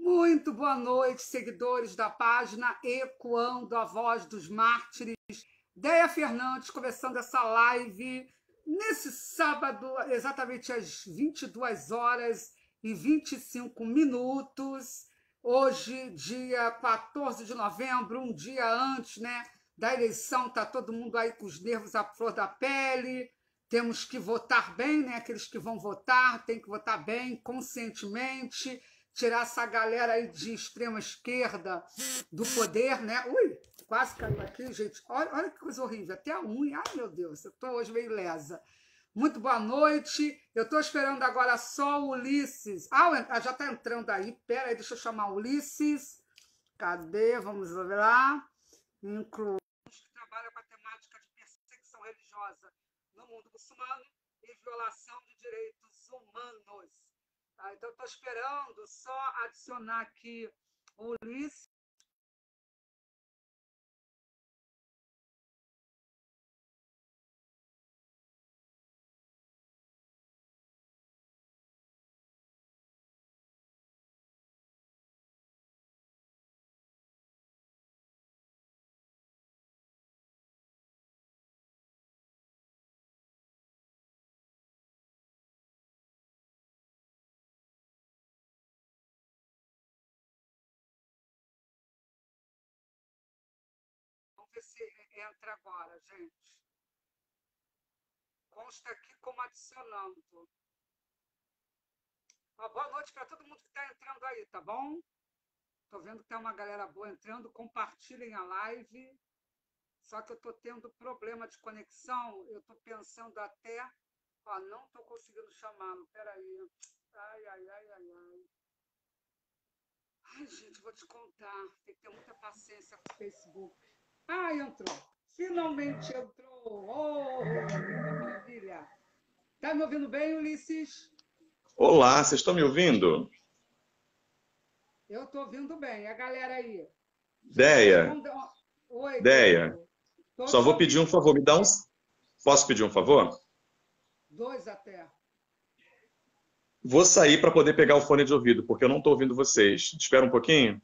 Muito boa noite, seguidores da página Ecoando a Voz dos Mártires. Deia Fernandes começando essa live nesse sábado, exatamente às 22 horas e 25 minutos. Hoje, dia 14 de novembro, um dia antes, da eleição, está todo mundo aí com os nervos à flor da pele. Temos que votar bem, aqueles que vão votar, tem que votar bem, conscientemente, tirar essa galera aí de extrema esquerda do poder, Ui, quase caiu aqui, gente. Olha que coisa horrível, até a unha. Ai, meu Deus, eu estou hoje meio lesa. Muito boa noite. Eu estou esperando agora só o Ulisses. Já está entrando aí. Pera aí, deixa eu chamar o Ulisses. Cadê? Vamos lá. Incluímos que trabalha com a temática de perseguição religiosa no mundo muçulmano e violação de direitos humanos. Então, estou esperando só adicionar aqui o Ulisses. Vamos ver se entra agora, gente. Consta aqui como adicionando. Boa noite para todo mundo que está entrando aí, tá bom? Estou vendo que tem uma galera boa entrando. Compartilhem a live. Só que eu estou tendo problema de conexão. Eu estou pensando até... não estou conseguindo chamá-lo. Espera aí. Ai. Ai, gente, vou te contar. Tem que ter muita paciência com o Facebook. Entrou. Finalmente entrou. Oh, maravilha. Tá me ouvindo bem, Ulisses? Olá, vocês estão me ouvindo? Eu estou ouvindo bem. E a galera aí? Deia. Oi, Deia. Só vou pedir um favor. Posso pedir um favor? 2 até. Vou sair para poder pegar o fone de ouvido, porque eu não estou ouvindo vocês. Espera um pouquinho.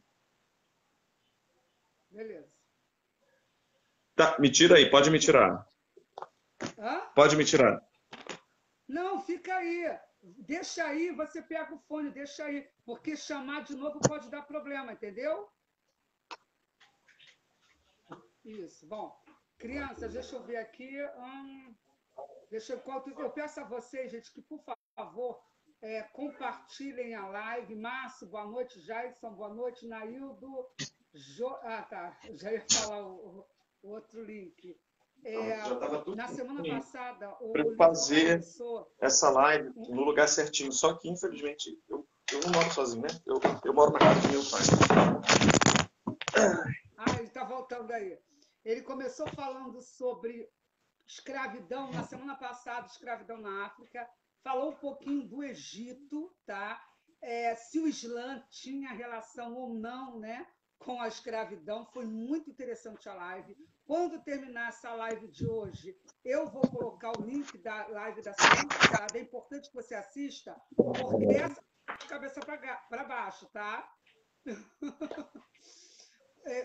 Beleza. Tá, me tira aí. Pode me tirar. Pode me tirar. Não, fica aí. Deixa aí, você pega o fone, deixa aí. Porque chamar de novo pode dar problema, entendeu? Isso. Bom, crianças, deixa eu ver aqui. Eu peço a vocês, gente, que, por favor, compartilhem a live. Márcio, boa noite. Jason, boa noite. Naildo. Tá. Já ia falar o outro link. Na semana passada, para fazer essa live no lugar certinho. Só que, infelizmente, eu não moro sozinho, Eu moro na casa do meu pai. Ele está voltando aí. Ele começou falando sobre escravidão, na semana passada, escravidão na África. Falou um pouquinho do Egito, tá? Se o Islã tinha relação ou não, com a escravidão. Foi muito interessante a live. Quando terminar essa live de hoje, eu vou colocar o link da live da semana passada. É importante que você assista, porque essa é de cabeça para baixo, tá?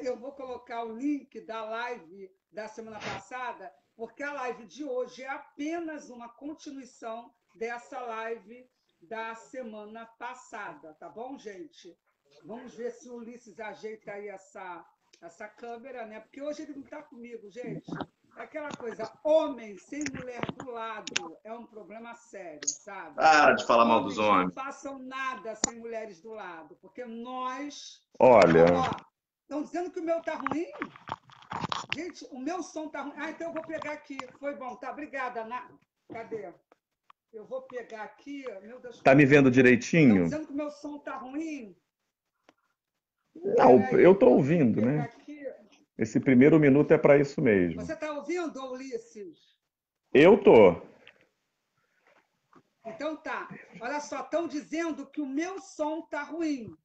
Eu vou colocar o link da live da semana passada, porque a live de hoje é apenas uma continuação dessa live da semana passada, tá bom, gente? Vamos ver se o Ulisses ajeita aí essa câmera, Porque hoje ele não está comigo, gente. É aquela coisa, homem sem mulher do lado é um problema sério, sabe? Para de falar mal dos homens. Não façam nada sem mulheres do lado, porque nós... Olha... Estão dizendo que o meu tá ruim? Gente, o meu som tá ruim. Então eu vou pegar aqui. Foi bom, tá? Obrigada, Ana. Cadê? Eu vou pegar aqui. Meu Deus. Tá me vendo direitinho? Estão dizendo que o meu som tá ruim? Não, eu tô ouvindo, Aqui. Esse primeiro minuto é para isso mesmo. Você tá ouvindo, Ulisses? Eu tô. Então tá. Olha só, estão dizendo que o meu som tá ruim.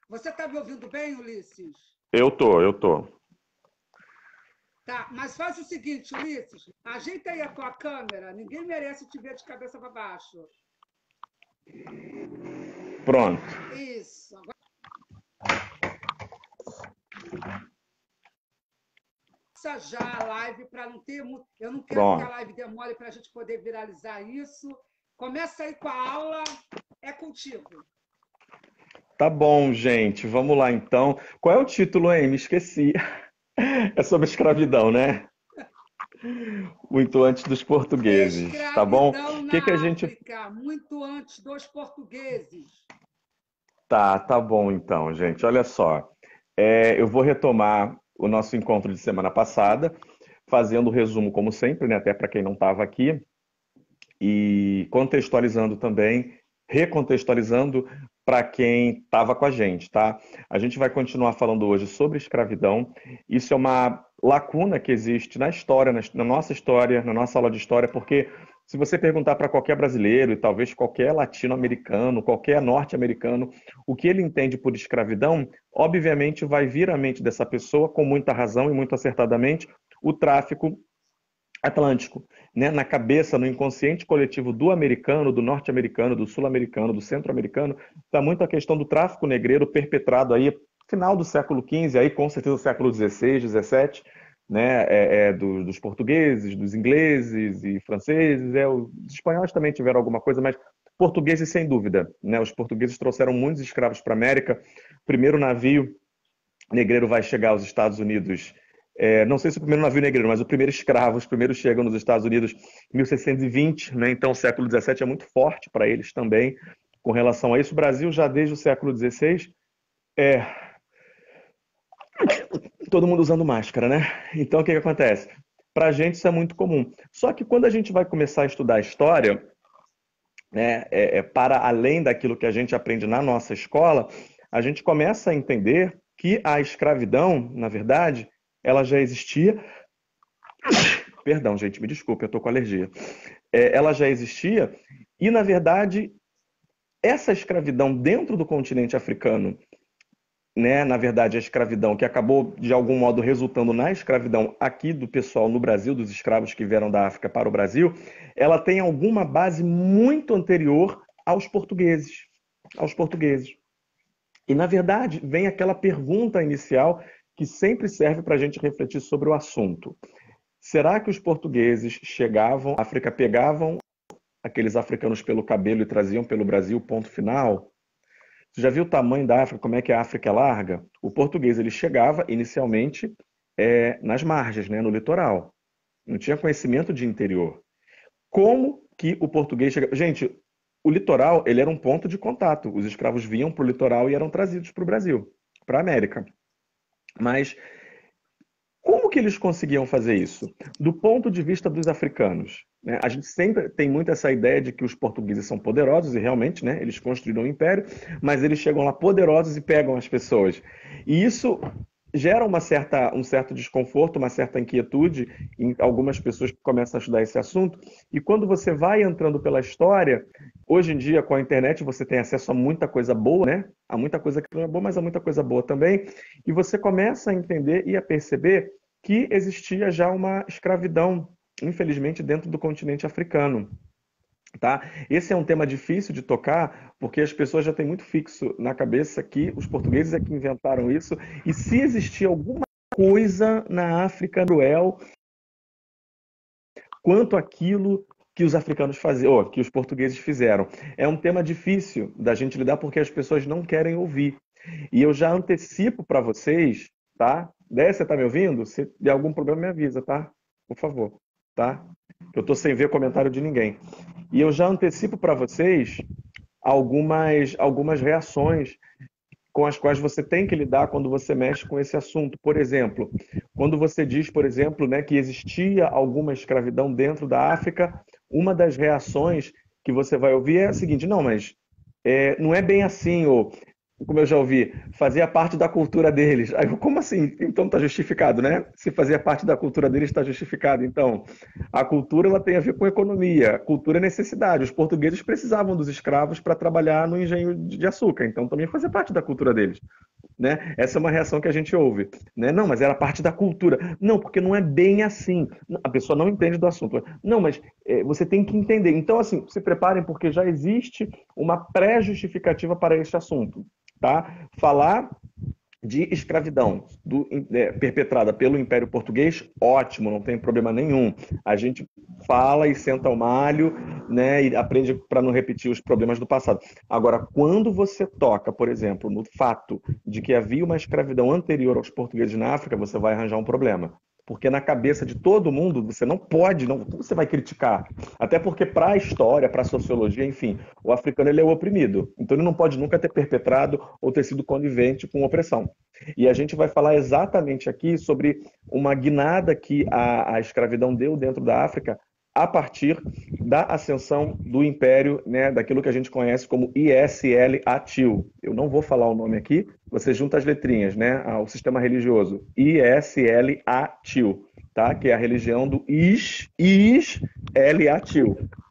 Você tá me ouvindo bem, Ulisses? Eu tô. Tá, mas faz o seguinte, Ulisses, ajeita aí a tua câmera, ninguém merece te ver de cabeça para baixo. Pronto. Isso. já a live para não ter. Eu não quero Pronto. que a live demore para a gente poder viralizar isso. Começa aí com a aula, é contigo. Tá bom, gente. Vamos lá, então. Qual é o título, hein? Me esqueci. É sobre escravidão, né? Muito antes dos portugueses, tá bom? Escravidão O que que a na gente... África, muito antes dos portugueses. Tá bom, então, gente. Olha só. Eu vou retomar o nosso encontro de semana passada, fazendo o resumo, como sempre, né? Até para quem não estava aqui, e contextualizando também, recontextualizando para quem estava com a gente, tá? A gente vai continuar falando hoje sobre escravidão. Isso é uma lacuna que existe na história, na nossa história, na nossa aula de história, porque se você perguntar para qualquer brasileiro e talvez qualquer latino-americano, qualquer norte-americano, o que ele entende por escravidão, obviamente vai vir à mente dessa pessoa, com muita razão e muito acertadamente, o tráfico atlântico, né? Na cabeça, no inconsciente coletivo do americano, do norte-americano, do sul-americano, do centro-americano, está muito a questão do tráfico negreiro perpetrado aí final do século XV, aí com certeza século XVI, XVII, né? Dos portugueses, dos ingleses e franceses, os espanhóis também tiveram alguma coisa, mas portugueses sem dúvida, né? Os portugueses trouxeram muitos escravos para a América. O primeiro navio negreiro vai chegar aos Estados Unidos. Não sei se o primeiro navio negreiro, mas o primeiro escravo, os primeiros chegam nos Estados Unidos em 1620, né? Então o século XVII é muito forte para eles também com relação a isso. O Brasil já desde o século XVI todo mundo usando máscara, né? Então o que acontece? Para a gente isso é muito comum. Só que quando a gente vai começar a estudar a história, né, para além daquilo que a gente aprende na nossa escola, a gente começa a entender que a escravidão, na verdade, ela já existia. Perdão, gente, me desculpe, eu estou com alergia. Ela já existia e, na verdade, essa escravidão dentro do continente africano, né, na verdade, a escravidão que acabou, de algum modo, resultando na escravidão aqui do pessoal no Brasil, dos escravos que vieram da África para o Brasil, ela tem alguma base muito anterior aos portugueses. Aos portugueses. E, na verdade, vem aquela pergunta inicial que sempre serve para a gente refletir sobre o assunto. Será que os portugueses chegavam à África, pegavam aqueles africanos pelo cabelo e traziam pelo Brasil, ponto final? Você já viu o tamanho da África, como é que a África é larga? O português ele chegava inicialmente nas margens, né, no litoral. Não tinha conhecimento de interior. Como que o português chegava? Gente, o litoral ele era um ponto de contato. Os escravos vinham para o litoral e eram trazidos para o Brasil, para a América. Mas como que eles conseguiam fazer isso? Do ponto de vista dos africanos, né? A gente sempre tem muito essa ideia de que os portugueses são poderosos, e realmente, né, eles construíram um império, mas eles chegam lá poderosos e pegam as pessoas. E isso gera um certo desconforto, uma certa inquietude em algumas pessoas que começam a estudar esse assunto. E quando você vai entrando pela história, hoje em dia, com a internet, você tem acesso a muita coisa boa, né? Há muita coisa que não é boa, mas há muita coisa boa também. E você começa a entender e a perceber que existia já uma escravidão, infelizmente, dentro do continente africano. Tá? Esse é um tema difícil de tocar, porque as pessoas já têm muito fixo na cabeça que os portugueses é que inventaram isso, e se existia alguma coisa na África cruel quanto aquilo que os africanos faziam, ou que os portugueses fizeram. É um tema difícil da gente lidar porque as pessoas não querem ouvir. E eu já antecipo para vocês, tá? Dé, você tá me ouvindo? Se der algum problema, me avisa, tá? Por favor, tá? Eu tô sem ver comentário de ninguém. E eu já antecipo para vocês algumas reações com as quais você tem que lidar quando você mexe com esse assunto. Por exemplo, quando você diz, por exemplo, né, que existia alguma escravidão dentro da África, uma das reações que você vai ouvir é a seguinte: não, mas não é bem assim, ou como eu já ouvi, fazia parte da cultura deles. Aí, como assim? Então está justificado, né? Se fazia parte da cultura deles, está justificado. Então, a cultura ela tem a ver com economia. A cultura é necessidade. Os portugueses precisavam dos escravos para trabalhar no engenho de açúcar. Então, também fazia parte da cultura deles. Né? Essa é uma reação que a gente ouve. Né? Não, mas era parte da cultura. Não, porque não é bem assim. A pessoa não entende do assunto. Não, mas você tem que entender. Então, assim, se preparem, porque já existe uma pré-justificativa para este assunto. Tá? Falar de escravidão perpetrada pelo Império Português, ótimo, não tem problema nenhum. A gente fala e senta ao malho, né, e aprende para não repetir os problemas do passado. Agora, quando você toca, por exemplo, no fato de que havia uma escravidão anterior aos portugueses na África, você vai arranjar um problema. Porque na cabeça de todo mundo, você não pode, não, como você vai criticar? Até porque para a história, para a sociologia, enfim, o africano ele é o oprimido. Então ele não pode nunca ter perpetrado ou ter sido conivente com opressão. E a gente vai falar exatamente aqui sobre uma guinada que a escravidão deu dentro da África a partir da ascensão do império, né, daquilo que a gente conhece como ISL-ATIL. Eu não vou falar o nome aqui, você junta as letrinhas, né, ao sistema religioso. ISL-ATIL, tá? Que é a religião do ISL-ATIL,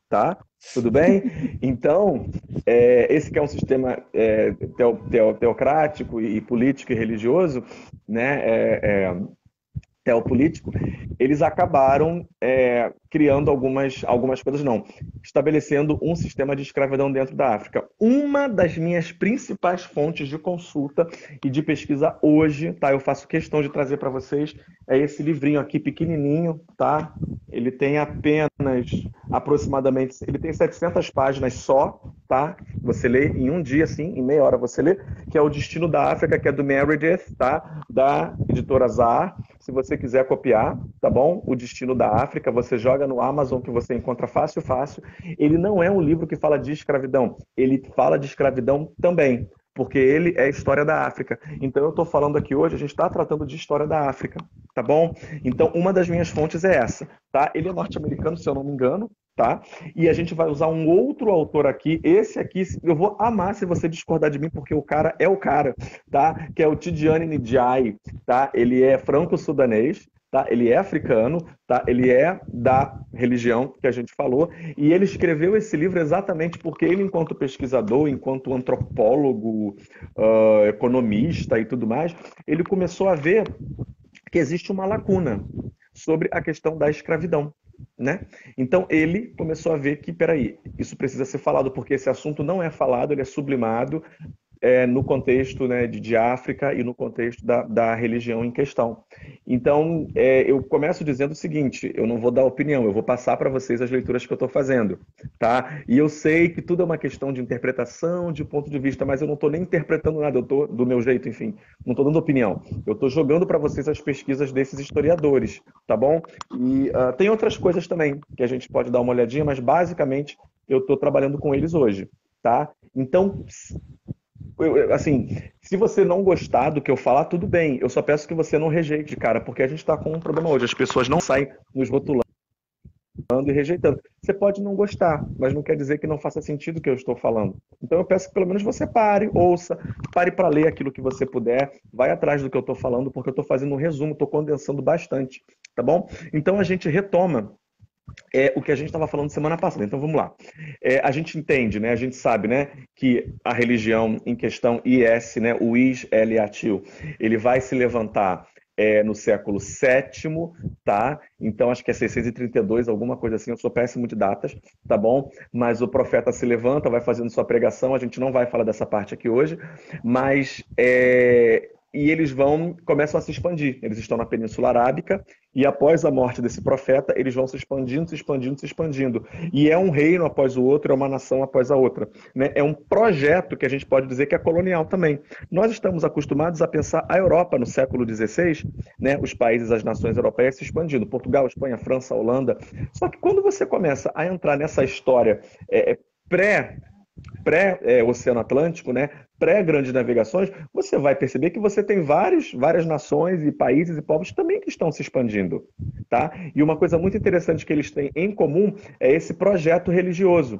tá? Tudo bem? Então, esse que é um sistema teocrático e político e religioso, né, teopolítico, eles acabaram criando algumas coisas, não, estabelecendo um sistema de escravidão dentro da África. Uma das minhas principais fontes de consulta e de pesquisa hoje, tá? Eu faço questão de trazer para vocês, é esse livrinho aqui pequenininho, tá? Ele tem apenas aproximadamente, ele tem 700 páginas só, tá? Você lê em um dia, assim, em meia hora você lê, que é O Destino da África, que é do Meredith, tá? Da editora Zahar. Se você quiser copiar, tá bom? O Destino da África, você joga no Amazon que você encontra fácil, fácil. Ele não é um livro que fala de escravidão, ele fala de escravidão também, porque ele é história da África. Então eu estou falando aqui hoje, a gente está tratando de história da África, tá bom? Então uma das minhas fontes é essa, tá? Ele é norte-americano, se eu não me engano, tá? E a gente vai usar um outro autor aqui, esse aqui, eu vou amar se você discordar de mim, porque o cara é o cara, tá? Que é o Tidjane Ndiaye, tá? Ele é franco-sudanês, tá? Ele é africano, tá? Ele é da religião que a gente falou, e ele escreveu esse livro exatamente porque ele, enquanto pesquisador, enquanto antropólogo, economista e tudo mais, ele começou a ver que existe uma lacuna sobre a questão da escravidão, né? Então ele começou a ver que, peraí, isso precisa ser falado, porque esse assunto não é falado, ele é sublimado no contexto, né, de África e no contexto da religião em questão. Então, eu começo dizendo o seguinte, eu não vou dar opinião, eu vou passar para vocês as leituras que eu estou fazendo, tá? E eu sei que tudo é uma questão de interpretação, de ponto de vista, mas eu não estou nem interpretando nada, eu estou do meu jeito, enfim, não estou dando opinião. Eu estou jogando para vocês as pesquisas desses historiadores, tá bom? E tem outras coisas também que a gente pode dar uma olhadinha, mas basicamente eu estou trabalhando com eles hoje, tá? Então, assim, se você não gostar do que eu falar, tudo bem. Eu só peço que você não rejeite, cara, porque a gente está com um problema hoje. As pessoas não saem nos rotulando e rejeitando. Você pode não gostar, mas não quer dizer que não faça sentido o que eu estou falando. Então eu peço que pelo menos você pare, ouça, pare para ler aquilo que você puder, vai atrás do que eu estou falando, porque eu estou fazendo um resumo, estou condensando bastante, tá bom? Então a gente retoma o que a gente estava falando semana passada. Então vamos lá. A gente entende, né? A gente sabe, né, que a religião em questão IS, né, o ISL-ATIL, ele vai se levantar no século VII, tá? Então acho que é 632, alguma coisa assim. Eu sou péssimo de datas, tá bom? Mas o profeta se levanta, vai fazendo sua pregação. A gente não vai falar dessa parte aqui hoje, mas e eles começam a se expandir. Eles estão na Península Arábica e após a morte desse profeta, eles vão se expandindo, se expandindo, se expandindo. E é um reino após o outro, é uma nação após a outra, né? É um projeto que a gente pode dizer que é colonial também. Nós estamos acostumados a pensar a Europa no século XVI, né? Os países, as nações europeias se expandindo. Portugal, Espanha, França, Holanda. Só que quando você começa a entrar nessa história pré-Oceano Atlântico, né? Pré-grandes navegações, você vai perceber que você tem várias nações e países e povos também que estão se expandindo, tá? E uma coisa muito interessante que eles têm em comum é esse projeto religioso.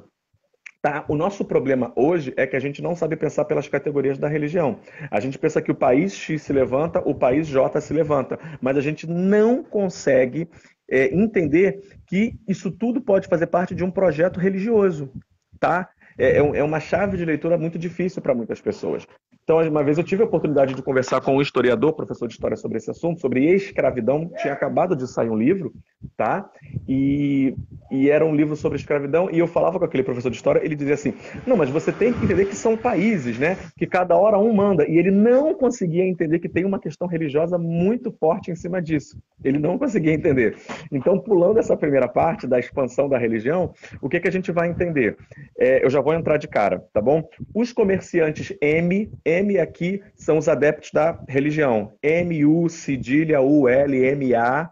Tá? O nosso problema hoje é que a gente não sabe pensar pelas categorias da religião. A gente pensa que o país X se levanta, o país J se levanta, mas a gente não consegue entender que isso tudo pode fazer parte de um projeto religioso, tá? É uma chave de leitura muito difícil para muitas pessoas. Então, uma vez eu tive a oportunidade de conversar com um historiador, professor de história sobre esse assunto, sobre escravidão. Tinha acabado de sair um livro, tá? E era um livro sobre escravidão, e eu falava com aquele professor de história, ele dizia assim, não, mas você tem que entender que são países, né? Que cada hora um manda. E ele não conseguia entender que tem uma questão religiosa muito forte em cima disso. Ele não conseguia entender. Então, pulando essa primeira parte da expansão da religião, o que a gente vai entender? Eu já vou entrar de cara, tá bom? Os comerciantes M aqui são os adeptos da religião. M-U, cedilha, U-L-M-A,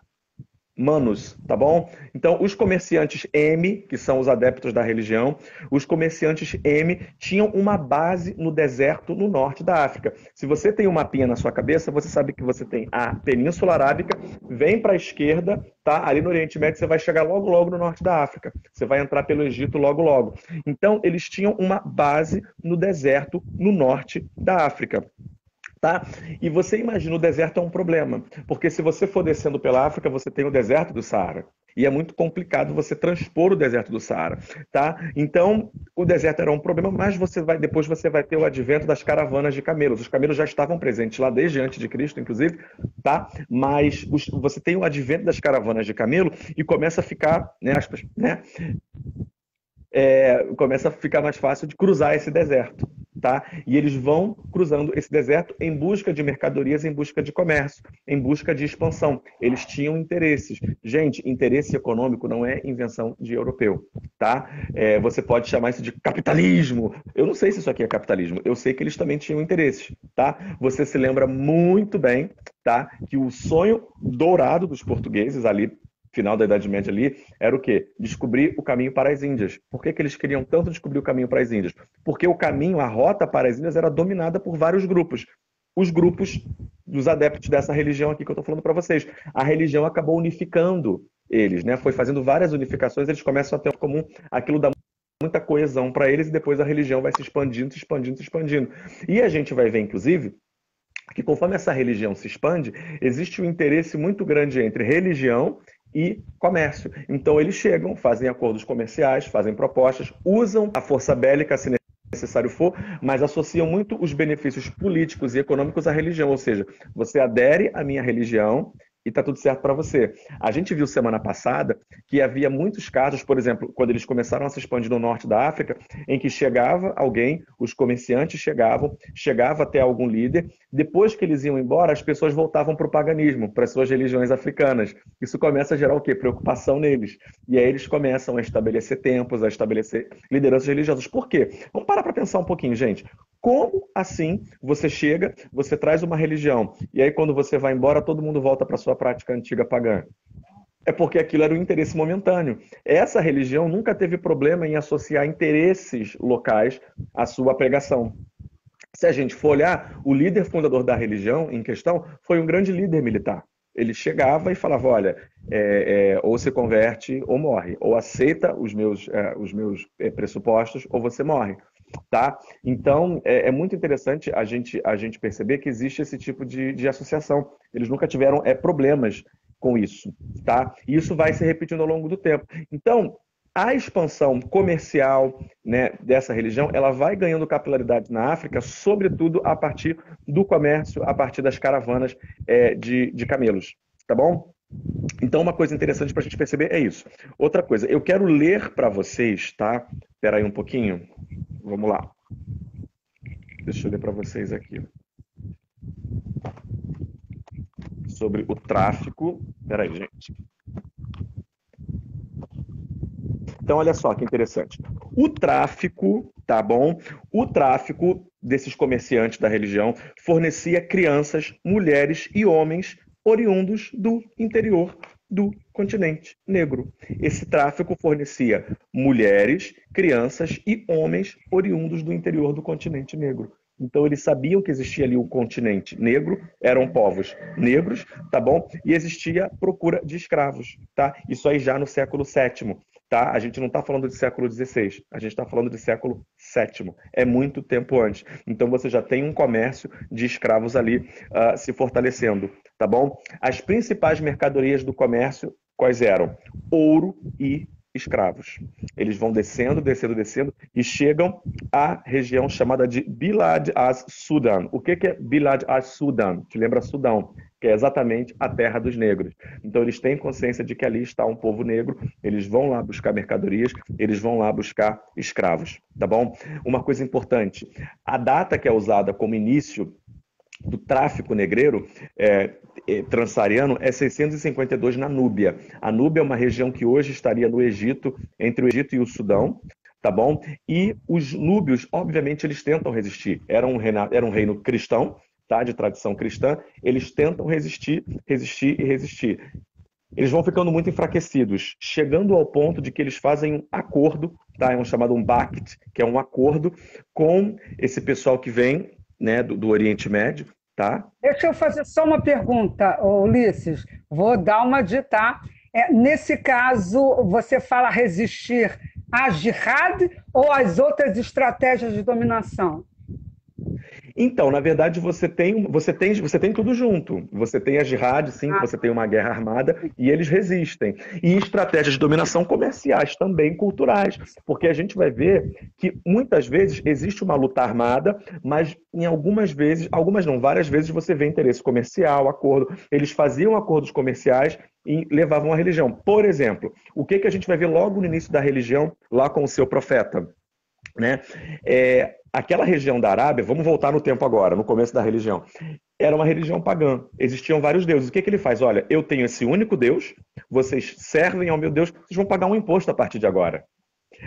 Manus, tá bom? Então, os comerciantes M, que são os adeptos da religião, os comerciantes M tinham uma base no deserto no norte da África. Se você tem um mapinha na sua cabeça, você sabe que você tem a Península Arábica, vem para a esquerda, tá? Ali no Oriente Médio você vai chegar logo logo no norte da África. Você vai entrar pelo Egito logo logo. Então, eles tinham uma base no deserto no norte da África. Tá? E você imagina, o deserto é um problema, porque se você for descendo pela África, você tem o deserto do Saara. E é muito complicado você transpor o deserto do Saara, tá? Então, o deserto era um problema, mas depois você vai ter o advento das caravanas de camelos. Os camelos já estavam presentes lá desde antes de Cristo, inclusive, tá? Mas você tem o advento das caravanas de camelo e começa a ficar, começa a ficar mais fácil de cruzar esse deserto, tá? E eles vão cruzando esse deserto em busca de mercadorias, em busca de comércio, em busca de expansão. Eles tinham interesses. Gente, interesse econômico não é invenção de europeu, tá? Você pode chamar isso de capitalismo. Eu não sei se isso aqui é capitalismo. Eu sei que eles também tinham interesses, tá? Você se lembra muito bem, tá? Que o sonho dourado dos portugueses ali, final da Idade Média ali, era o quê? Descobrir o caminho para as Índias. Por que eles queriam tanto descobrir o caminho para as Índias? Porque o caminho, a rota para as Índias era dominada por vários grupos. Os grupos dos adeptos dessa religião aqui que eu estou falando para vocês. A religião acabou unificando eles, né? Foi fazendo várias unificações, eles começam a ter em comum, aquilo dá muita coesão para eles e depois a religião vai se expandindo, se expandindo, se expandindo. E a gente vai ver, inclusive, que conforme essa religião se expande, existe um interesse muito grande entre religião e comércio. Então eles chegam, fazem acordos comerciais, fazem propostas, usam a força bélica se necessário for, mas associam muito os benefícios políticos e econômicos à religião, ou seja, você adere à minha religião e está tudo certo para você. A gente viu semana passada que havia muitos casos, por exemplo, quando eles começaram a se expandir no norte da África, em que chegava alguém, os comerciantes chegava até algum líder, depois que eles iam embora, as pessoas voltavam para o paganismo, para as suas religiões africanas. Isso começa a gerar o quê? Preocupação neles. E aí eles começam a estabelecer templos, a estabelecer lideranças religiosas. Por quê? Vamos parar para pensar um pouquinho, gente. Como assim você chega, você traz uma religião, e aí quando você vai embora, todo mundo volta para sua prática antiga pagã? É porque aquilo era um interesse momentâneo. Essa religião nunca teve problema em associar interesses locais à sua pregação. Se a gente for olhar, o líder fundador da religião em questão foi um grande líder militar. Ele chegava e falava, olha, ou se converte ou morre, ou aceita os meus pressupostos ou você morre. Tá? Então, é muito interessante a gente perceber que existe esse tipo de associação. Eles nunca tiveram problemas com isso. Tá? E isso vai se repetindo ao longo do tempo. Então, a expansão comercial, né, dessa religião, ela vai ganhando capilaridade na África, sobretudo a partir do comércio, a partir das caravanas de camelos. Tá bom? Então, uma coisa interessante para a gente perceber é isso. Outra coisa, eu quero ler para vocês, tá? Espera aí um pouquinho. Vamos lá. Deixa eu ler para vocês aqui. Sobre o tráfico. Espera aí, gente. Então, olha só que interessante. O tráfico, tá bom? O tráfico desses comerciantes da religião fornecia crianças, mulheres e homens oriundos do interior do continente negro. Esse tráfico fornecia mulheres, crianças e homens oriundos do interior do continente negro. Então eles sabiam que existia ali o continente negro, eram povos negros, tá bom? E existia procura de escravos, tá? Isso aí já no século VII, tá? A gente não está falando de século XVI, a gente está falando de século VII. É muito tempo antes. Então você já tem um comércio de escravos ali se fortalecendo, tá bom? As principais mercadorias do comércio, quais eram? Ouro e escravos. Eles vão descendo, descendo, descendo e chegam à região chamada de Bilad as-Sudan. O que é Bilad as-Sudan? Te lembra Sudão? que é exatamente a terra dos negros. Então eles têm consciência de que ali está um povo negro, eles vão lá buscar mercadorias, eles vão lá buscar escravos, tá bom? Uma coisa importante, a data que é usada como início do tráfico negreiro transsaariano é 652 na Núbia. A Núbia é uma região que hoje estaria no Egito, entre o Egito e o Sudão, tá bom? E os núbios, obviamente, eles tentam resistir. Era um reino cristão, tá? De tradição cristã, eles tentam resistir. Eles vão ficando muito enfraquecidos, chegando ao ponto de que eles fazem um acordo, tá? É um chamado um Bact, que é um acordo com esse pessoal que vem, né, do Oriente Médio, tá? Deixa eu fazer só uma pergunta, Ulisses. Vou dar uma de, tá? Nesse caso, você fala resistir à jihad ou às outras estratégias de dominação? Então, na verdade, você tem tudo junto. Você tem a jihad, sim, você tem uma guerra armada e eles resistem. E estratégias de dominação comerciais também, culturais. Porque a gente vai ver que muitas vezes existe uma luta armada, mas em algumas não, várias vezes você vê interesse comercial, acordo. Eles faziam acordos comerciais e levavam a religião. Por exemplo, o que a gente vai ver logo no início da religião, lá com o seu profeta? Né? Aquela região da Arábia, vamos voltar no tempo agora, no começo da religião, era uma religião pagã, existiam vários deuses. O que ele faz? Olha, eu tenho esse único Deus, vocês servem ao meu Deus, vocês vão pagar um imposto a partir de agora.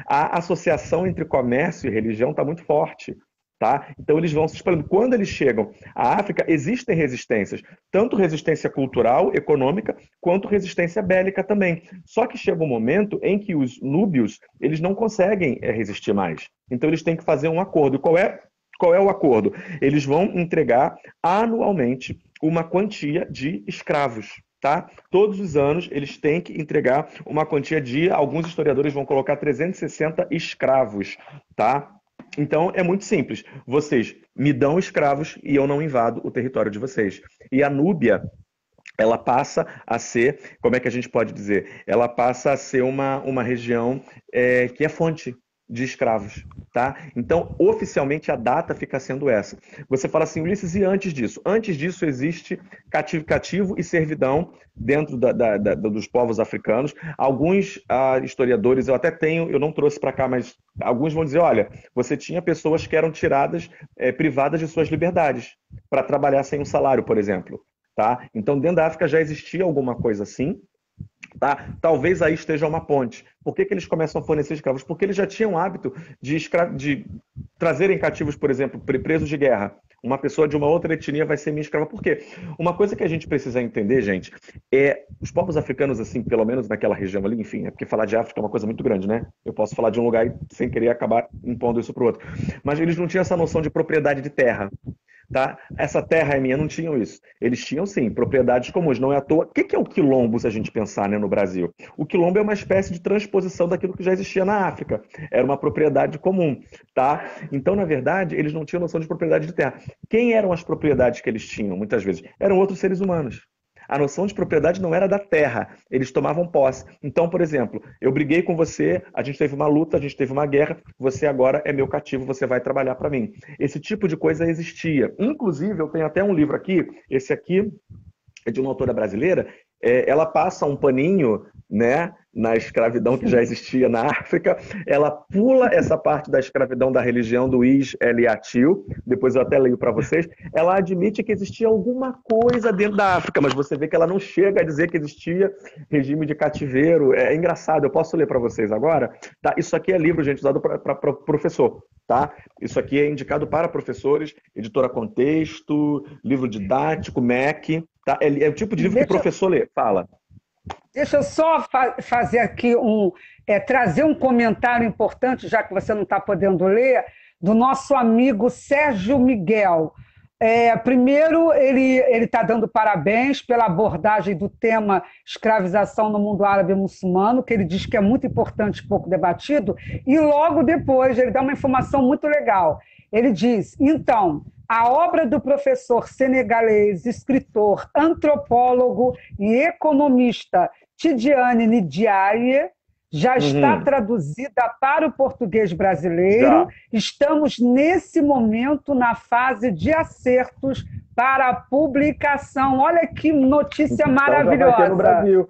A associação entre comércio e religião está muito forte. Tá? Então eles vão se espalhando. Quando eles chegam à África, existem resistências, tanto resistência cultural, econômica, quanto resistência bélica também. Só que chega um momento em que os núbios eles não conseguem resistir mais. Então eles têm que fazer um acordo. E qual é o acordo? Eles vão entregar anualmente uma quantia de escravos. Tá? Todos os anos eles têm que entregar uma quantia de, alguns historiadores vão colocar 360 escravos, tá? Então, é muito simples. Vocês me dão escravos e eu não invado o território de vocês. E a Núbia, ela passa a ser, como é que a gente pode dizer? Ela passa a ser uma região que é fonte de escravos, tá? Então, oficialmente, a data fica sendo essa. Você fala assim, Ulisses, e antes disso? Antes disso, existe cativo e servidão dentro dos povos africanos. Alguns historiadores, eu não trouxe para cá, mas alguns vão dizer, olha, você tinha pessoas que eram tiradas, privadas de suas liberdades, para trabalhar sem um salário, por exemplo, tá? Então, dentro da África já existia alguma coisa assim, tá? Talvez aí esteja uma ponte. Por que eles começam a fornecer escravos? Porque eles já tinham o hábito de trazerem cativos, por exemplo, presos de guerra. Uma pessoa de uma outra etnia vai ser minha escrava. Por quê? Uma coisa que a gente precisa entender, gente, os povos africanos, assim, pelo menos naquela região ali, enfim, porque falar de África é uma coisa muito grande, né? Eu posso falar de um lugar e sem querer acabar impondo isso para o outro. Mas eles não tinham essa noção de propriedade de terra. Tá? Essa terra é minha, não tinham isso. Eles tinham, sim, propriedades comuns. Não é à toa. O que é o quilombo, se a gente pensar, né, no Brasil? O quilombo é uma espécie de transposição daquilo que já existia na África. Era uma propriedade comum. Tá? Então, na verdade, eles não tinham noção de propriedade de terra. Quem eram as propriedades que eles tinham, muitas vezes? Eram outros seres humanos. A noção de propriedade não era da terra, eles tomavam posse. Então, por exemplo, eu briguei com você, a gente teve uma luta, a gente teve uma guerra, você agora é meu cativo, você vai trabalhar para mim. Esse tipo de coisa existia. Inclusive, eu tenho até um livro aqui, esse aqui é de uma autora brasileira, ela passa um paninho, né, na escravidão que já existia na África, ela pula essa parte da escravidão da religião do Is-el-Yatil, depois eu até leio para vocês, ela admite que existia alguma coisa dentro da África, mas você vê que ela não chega a dizer que existia regime de cativeiro. É engraçado, eu posso ler para vocês agora? Tá? Isso aqui é livro, gente, usado para professor, tá? Isso aqui é indicado para professores, editora Contexto, livro didático, MEC, tá? É o tipo de livro que o professor lê. Fala. Deixa eu só fazer aqui trazer um comentário importante, já que você não está podendo ler, do nosso amigo Sérgio Miguel. Primeiro, ele está dando parabéns pela abordagem do tema escravização no mundo árabe e muçulmano, que ele diz que é muito importante e pouco debatido, e logo depois ele dá uma informação muito legal. Ele diz, então, a obra do professor senegalês, escritor, antropólogo e economista Tidiane Ndiaye já está traduzida para o português brasileiro. Já. Estamos, nesse momento, na fase de acertos para publicação. Olha que notícia Então maravilhosa. já vai ter no Brasil.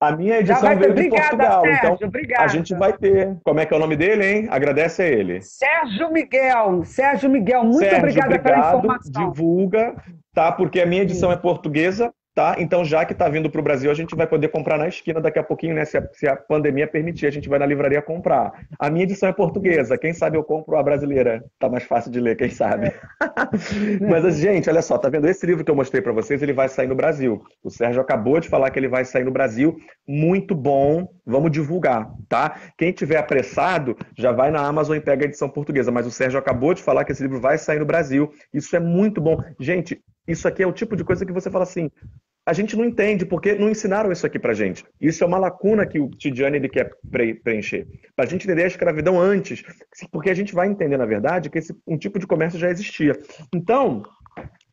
A minha edição veio de Portugal, Sérgio, então obrigada. a gente vai ter. Como é que é o nome dele, hein? Agradece a ele. Sérgio Miguel. Sérgio Miguel, muito Sérgio, obrigada pela informação. Divulga, tá? Porque a minha edição é portuguesa, tá? Então, já que está vindo para o Brasil, a gente vai poder comprar na esquina daqui a pouquinho, né? Se a pandemia permitir, a gente vai na livraria comprar. A minha edição é portuguesa. Quem sabe eu compro a brasileira. Tá mais fácil de ler, quem sabe. Mas, gente, olha só, tá vendo? Esse livro que eu mostrei para vocês, ele vai sair no Brasil. O Sérgio acabou de falar que ele vai sair no Brasil. Muito bom. Vamos divulgar, tá? Quem tiver apressado, já vai na Amazon e pega a edição portuguesa. Mas o Sérgio acabou de falar que esse livro vai sair no Brasil. Isso é muito bom. Gente, isso aqui é o tipo de coisa que você fala assim, a gente não entende, porque não ensinaram isso aqui pra gente. Isso é uma lacuna que o Tidjane ele quer preencher. Pra gente entender a escravidão antes, porque a gente vai entender, na verdade, que um tipo de comércio já existia. Então,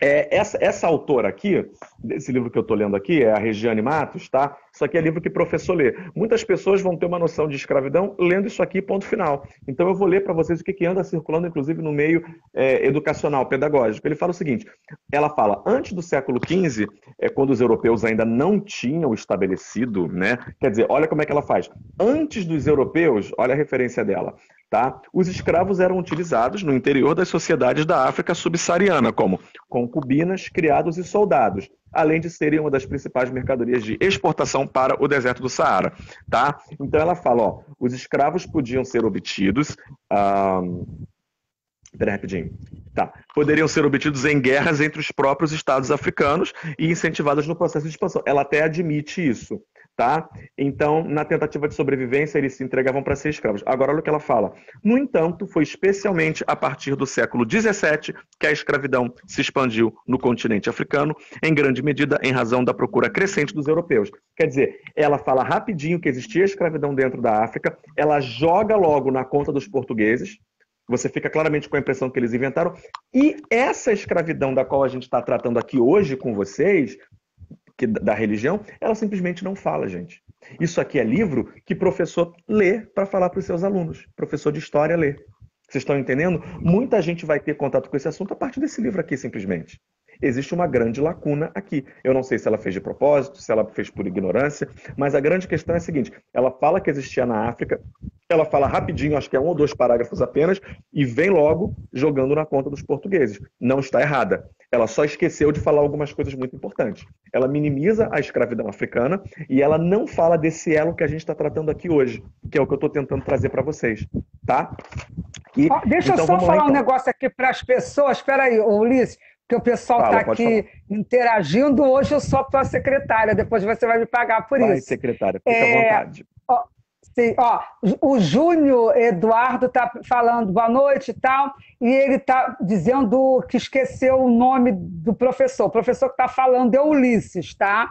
essa autora aqui, desse livro que eu estou lendo aqui, é a Regiane Matos, tá? Isso aqui é livro que professor lê. Muitas pessoas vão ter uma noção de escravidão lendo isso aqui, ponto final. Então eu vou ler para vocês o que anda circulando, inclusive, no meio educacional, pedagógico. Ele fala o seguinte, ela fala, antes do século XV, quando os europeus ainda não tinham estabelecido, né? Quer dizer, olha como é que ela faz. Antes dos europeus, olha a referência dela, tá? Os escravos eram utilizados no interior das sociedades da África subsaariana, como concubinas, criados e soldados, além de serem uma das principais mercadorias de exportação para o deserto do Saara, tá? Então ela fala, ó, os escravos podiam ser obtidos... Pera rapidinho. Tá. Poderiam ser obtidos em guerras entre os próprios estados africanos e incentivados no processo de expansão. Ela até admite isso, tá? Então, na tentativa de sobrevivência, eles se entregavam para ser escravos. Agora, olha o que ela fala. No entanto, foi especialmente a partir do século XVII que a escravidão se expandiu no continente africano, em grande medida em razão da procura crescente dos europeus. Quer dizer, ela fala rapidinho que existia escravidão dentro da África, ela joga logo na conta dos portugueses, você fica claramente com a impressão que eles inventaram. E essa escravidão da qual a gente está tratando aqui hoje com vocês, da religião, ela simplesmente não fala, gente. Isso aqui é livro que professor lê para falar para os seus alunos. Professor de história lê. Vocês estão entendendo? Muita gente vai ter contato com esse assunto a partir desse livro aqui, simplesmente. Existe uma grande lacuna aqui. Eu não sei se ela fez de propósito, se ela fez por ignorância, mas a grande questão é a seguinte, ela fala que existia na África, ela fala rapidinho, acho que é 1 ou 2 parágrafos apenas, e vem logo jogando na conta dos portugueses. Não está errada. Ela só esqueceu de falar algumas coisas muito importantes. Ela minimiza a escravidão africana e ela não fala desse elo que a gente está tratando aqui hoje, que é o que eu estou tentando trazer para vocês, tá? Deixa eu só falar um negócio aqui para as pessoas. Espera aí, Ulisses, que o pessoal está aqui interagindo. Hoje eu sou a tua secretária, depois você vai me pagar por isso. Vai, secretária, fica à vontade. Sim, o Júnior Eduardo está falando boa noite e tal, e ele está dizendo que esqueceu o nome do professor. O professor que está falando é Ulisses, tá?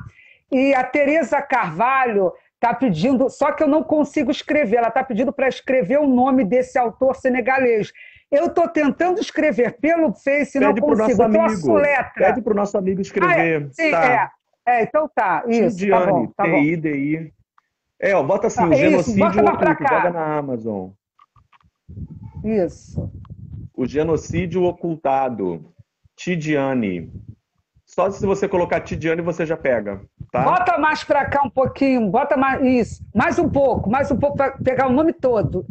E a Tereza Carvalho está pedindo, só que eu não consigo escrever, ela está pedindo para escrever o nome desse autor senegalês. Eu estou tentando escrever pelo Face e não consigo. Pede para o nosso amigo escrever. Sim, tá. Então tá. Isso, Tidjane, tá bom. T-I-D-I. Bota assim, o genocídio oculto, joga na Amazon. Isso. O genocídio ocultado. Tidjane. Só se você colocar Tidjane você já pega, tá? Bota mais para cá um pouquinho, bota mais, isso. Mais um pouco para pegar o nome todo.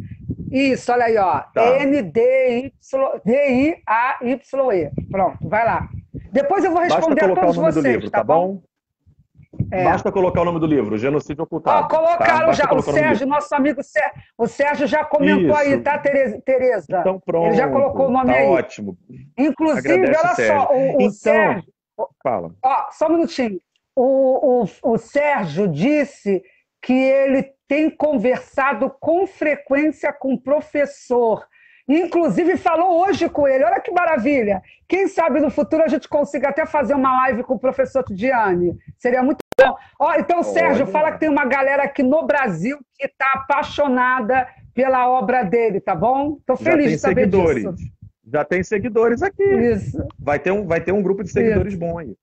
Isso, olha aí, ó. Tá. N-D-I-A-Y-E. Pronto, vai lá. Depois eu vou responder a todos vocês, livro, tá bom? Basta colocar o nome do livro, Genocídio Ocultado. Colocaram tá? Já, o Sérgio, nosso amigo Sérgio, o Sérgio já comentou aí, tá, Tereza? Então pronto. Ele já colocou o nome aí. Ótimo. Inclusive, agradece, olha Sérgio. só, o Sérgio... Fala. Só um minutinho. O Sérgio disse que ele tem conversado com frequência com o professor. Inclusive, falou hoje com ele. Olha que maravilha. Quem sabe no futuro a gente consiga até fazer uma live com o professor Tidjane. Seria muito bom. Então, Sérgio, fala que tem uma galera aqui no Brasil que está apaixonada pela obra dele, tá bom? Estou feliz de saber disso. Já tem seguidores aqui. Isso. Vai ter um grupo de seguidores bom aí.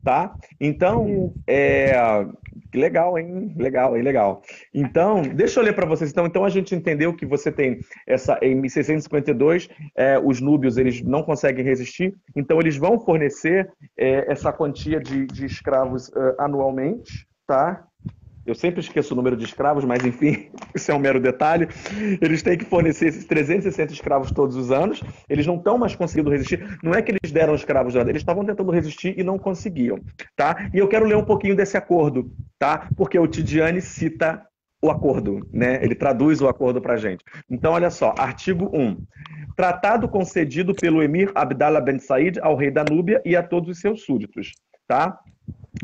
Tá? Então, Que legal, hein? Legal, hein? Legal. Então, deixa eu ler para vocês. Então, a gente entendeu que você tem essa em 1652, os núbios eles não conseguem resistir, então eles vão fornecer essa quantia de escravos anualmente, tá? Eu sempre esqueço o número de escravos, mas enfim, isso é um mero detalhe. Eles têm que fornecer esses 360 escravos todos os anos. Eles não estão mais conseguindo resistir. Não é que eles deram escravos, eles estavam tentando resistir e não conseguiam, tá? E eu quero ler um pouquinho desse acordo, tá? Porque o Tidjane cita o acordo, né? Ele traduz o acordo para a gente. Então, olha só, artigo 1. Tratado concedido pelo emir Abdallah Ben Said ao rei da Núbia e a todos os seus súditos, tá?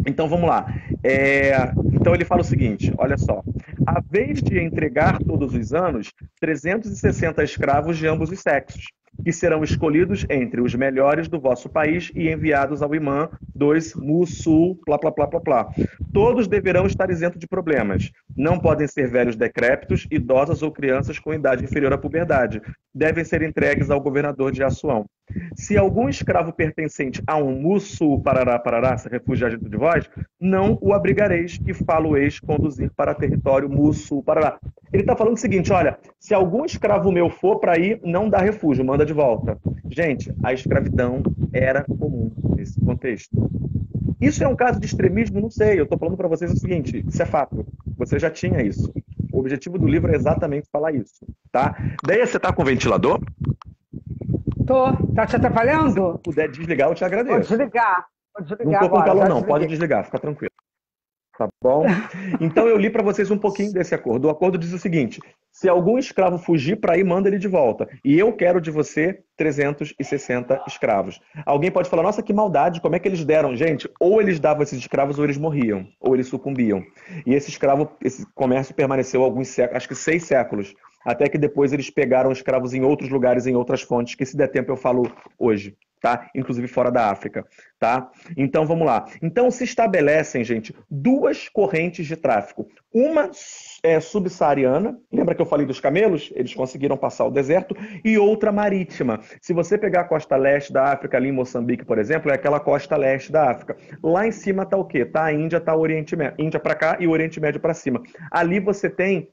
Então vamos lá. Então ele fala o seguinte: olha só. A vez de entregar todos os anos 360 escravos de ambos os sexos, que serão escolhidos entre os melhores do vosso país e enviados ao imã dos Musul, plá, plá, plá, plá, plá. Todos deverão estar isentos de problemas. Não podem ser velhos decrépitos, idosos ou crianças com idade inferior à puberdade. Devem ser entregues ao governador de Assuão. Se algum escravo pertencente a um Musul Parará Parará se refugiar junto de vós, não o abrigareis e falo-eis conduzir para território Musul Parará. Ele está falando o seguinte: olha, se algum escravo meu for para aí, não dá refúgio, manda de volta. Gente, a escravidão era comum nesse contexto. Isso é um caso de extremismo? Não sei. Eu estou falando para vocês o seguinte: isso é fato. Você já tinha isso. O objetivo do livro é exatamente falar isso, tá? Daí você está com o ventilador? Tô. Tá te atrapalhando? Se puder desligar, eu te agradeço. Vou desligar Não estou com agora. calor, não. Desliguei. Pode desligar, fica tranquilo. Tá bom? Então eu li para vocês um pouquinho desse acordo. O acordo diz o seguinte: se algum escravo fugir para aí, manda ele de volta. E eu quero de você 360 escravos. Alguém pode falar: nossa, que maldade, como é que eles deram? Gente, ou eles davam esses escravos ou eles morriam, ou eles sucumbiam. E esse comércio permaneceu alguns séculos, acho que 6 séculos, até que depois eles pegaram escravos em outros lugares, em outras fontes, que se der tempo eu falo hoje. Tá? Inclusive fora da África, tá? Então vamos lá. Então se estabelecem, gente, 2 correntes de tráfico. Uma subsaariana, lembra que eu falei dos camelos? Eles conseguiram passar o deserto, e outra marítima. Se você pegar a costa leste da África, ali em Moçambique, por exemplo, é aquela costa leste da África. Lá em cima tá o quê? Tá a Índia, tá o Oriente Médio. Índia para cá e o Oriente Médio para cima. Ali você tem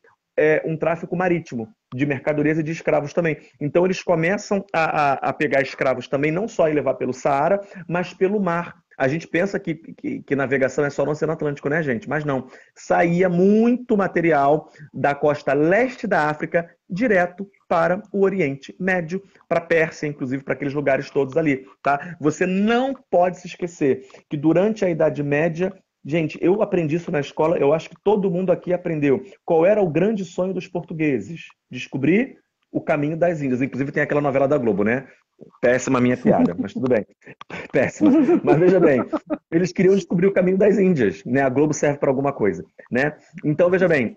um tráfico marítimo de mercadorias e de escravos também. Então eles começam a pegar escravos também, não só e levar pelo Saara, mas pelo mar. A gente pensa que navegação é só no Oceano Atlântico, né, gente? Mas não. Saía muito material da costa leste da África direto para o Oriente Médio, para a Pérsia, inclusive, para aqueles lugares todos ali, tá? Você não pode se esquecer que durante a Idade Média, gente, eu aprendi isso na escola, eu acho que todo mundo aqui aprendeu. Qual era o grande sonho dos portugueses? Descobrir o caminho das Índias. Inclusive tem aquela novela da Globo, né? Péssima a minha piada, mas tudo bem. Péssima. Mas veja bem, eles queriam descobrir o caminho das Índias, né? A Globo serve para alguma coisa, né? Então, veja bem,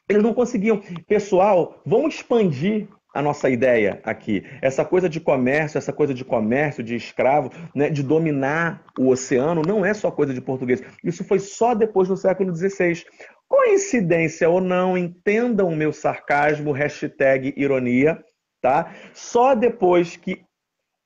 eles não conseguiam. Pessoal, vamos expandir a nossa ideia aqui. Essa coisa de comércio, de escravo, né, de dominar o oceano, não é só coisa de português. Isso foi só depois do século XVI. Coincidência ou não, entendam o meu sarcasmo, #ironia, tá? Só depois que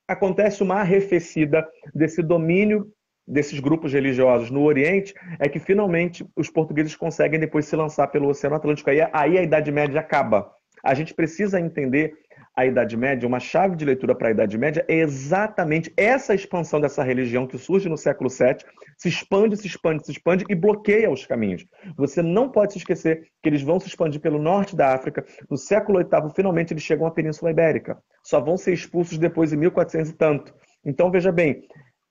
acontece uma arrefecida desse domínio desses grupos religiosos no Oriente, é que finalmente os portugueses conseguem depois se lançar pelo Oceano Atlântico. Aí a Idade Média acaba. A gente precisa entender a Idade Média, uma chave de leitura para a Idade Média é exatamente essa expansão dessa religião que surge no século VII, se expande, se expande, se expande e bloqueia os caminhos. Você não pode se esquecer que eles vão se expandir pelo norte da África. No século VIII, finalmente, eles chegam à Península Ibérica. Só vão ser expulsos depois, em 1400 e tanto. Então, veja bem,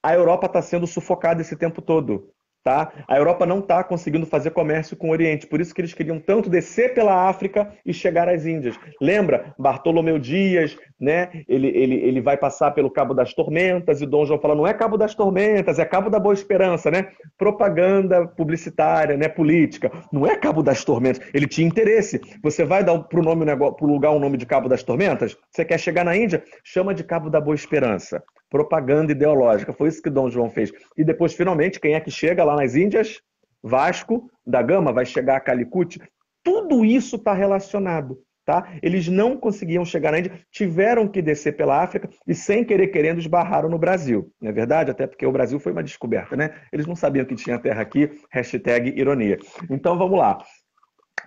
a Europa está sendo sufocada esse tempo todo. Tá? A Europa não está conseguindo fazer comércio com o Oriente, por isso que eles queriam tanto descer pela África e chegar às Índias. Lembra? Bartolomeu Dias, né? Ele vai passar pelo Cabo das Tormentas e Dom João fala, não é Cabo das Tormentas, é Cabo da Boa Esperança, né? Propaganda publicitária, né? Política. Não é Cabo das Tormentas. Ele tinha interesse. Você vai dar para o lugar o nome de Cabo das Tormentas? Você quer chegar na Índia? Chama de Cabo da Boa Esperança. Propaganda ideológica. Foi isso que Dom João fez. E depois, finalmente, quem é que chega lá nas Índias? Vasco da Gama vai chegar a Calicut. Tudo isso está relacionado. Tá? Eles não conseguiam chegar na Índia, tiveram que descer pela África e, sem querer querendo, esbarraram no Brasil. Não é verdade? Até porque o Brasil foi uma descoberta, né? Eles não sabiam que tinha terra aqui, hashtag ironia. Então, vamos lá.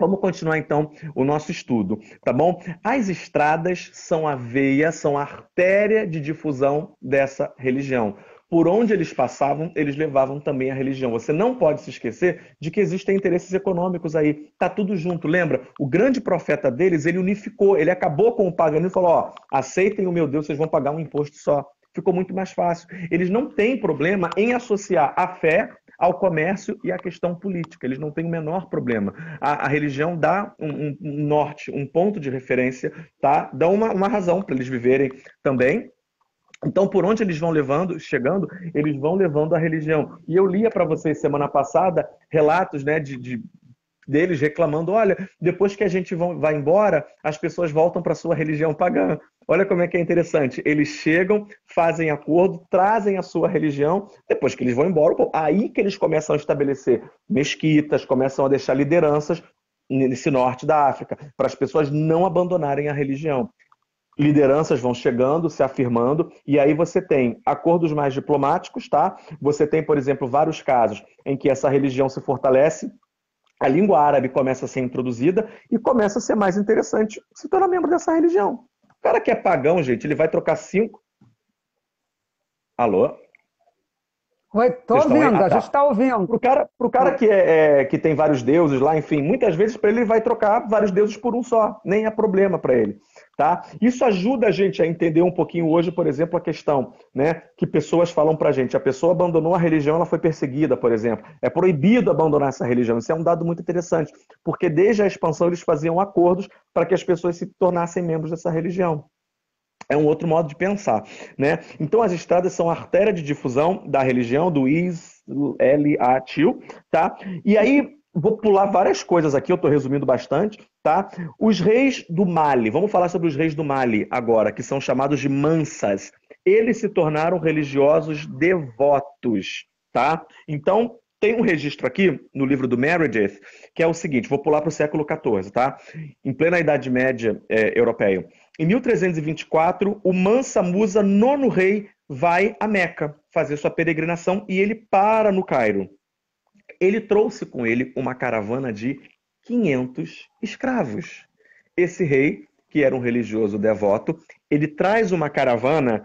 Vamos continuar, então, o nosso estudo, tá bom? As estradas são a veia, são a artéria de difusão dessa religião. Por onde eles passavam, eles levavam também a religião. Você não pode se esquecer de que existem interesses econômicos aí. Tá tudo junto, lembra? O grande profeta deles, ele unificou, ele acabou com o paganismo e falou, ó, aceitem o meu Deus, vocês vão pagar um imposto só. Ficou muito mais fácil. Eles não têm problema em associar a fé ao comércio e à questão política. Eles não têm o menor problema. A religião dá um norte, um ponto de referência, tá? Dá uma razão para eles viverem também. Então, por onde eles vão chegando, eles vão levando a religião. E eu lia para vocês semana passada relatos, né, deles reclamando, olha, depois que a gente vai embora, as pessoas voltam para a sua religião pagã. Olha como é que é interessante. Eles chegam, fazem acordo, trazem a sua religião, depois que eles vão embora, aí que eles começam a estabelecer mesquitas, começam a deixar lideranças nesse norte da África, para as pessoas não abandonarem a religião. Lideranças vão chegando, se afirmando, e aí você tem acordos mais diplomáticos, tá? Você tem, por exemplo, vários casos em que essa religião se fortalece, a língua árabe começa a ser introduzida e começa a ser mais interessante se tornar membro dessa religião. O cara que é pagão, gente, ele vai trocar 5... Alô? Oi, tô ouvindo, a gente está ouvindo. Pro cara que tem vários deuses lá, enfim, muitas vezes para ele vai trocar vários deuses por um só, nem é problema para ele, tá? Isso ajuda a gente a entender um pouquinho hoje, por exemplo, a questão, né, que pessoas falam pra gente, a pessoa abandonou a religião, ela foi perseguida, por exemplo. É proibido abandonar essa religião. Isso é um dado muito interessante, porque desde a expansão eles faziam acordos para que as pessoas se tornassem membros dessa religião. É um outro modo de pensar, né? Então as estradas são a artéria de difusão da religião, do Islam, tá? E aí, vou pular várias coisas aqui, eu estou resumindo bastante, tá? Os reis do Mali, vamos falar sobre os reis do Mali agora, que são chamados de mansas. Eles se tornaram religiosos devotos, tá? Então, tem um registro aqui no livro do Meredith, que é o seguinte, vou pular para o século XIV, tá? Em plena Idade Média europeia. Em 1324, o Mansa Musa, nono rei, vai a Meca fazer sua peregrinação e ele para no Cairo. Ele trouxe com ele uma caravana de 500 escravos. Esse rei, que era um religioso devoto, ele traz uma caravana,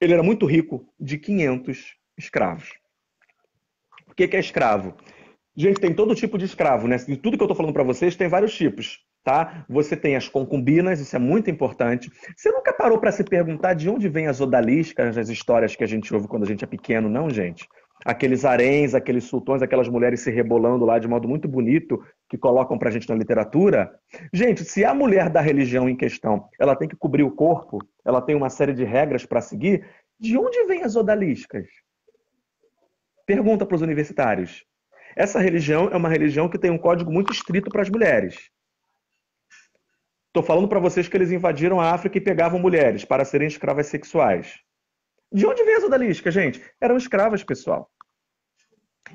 ele era muito rico, de 500 escravos. O que é escravo? Gente, tem todo tipo de escravo, né? De tudo que eu estou falando para vocês, tem vários tipos, tá? Você tem as concubinas, isso é muito importante. Você nunca parou para se perguntar de onde vêm as odaliscas, as histórias que a gente ouve quando a gente é pequeno, não, gente? Aqueles haréns, aqueles sultões, aquelas mulheres se rebolando lá de modo muito bonito, que colocam pra gente na literatura. Gente, se a mulher da religião em questão, ela tem que cobrir o corpo, ela tem uma série de regras para seguir, de onde vêm as odaliscas? Pergunta para os universitários. Essa religião é uma religião que tem um código muito estrito para as mulheres. Estou falando para vocês que eles invadiram a África e pegavam mulheres para serem escravas sexuais. De onde vem as odaliscas, gente? Eram escravas, pessoal.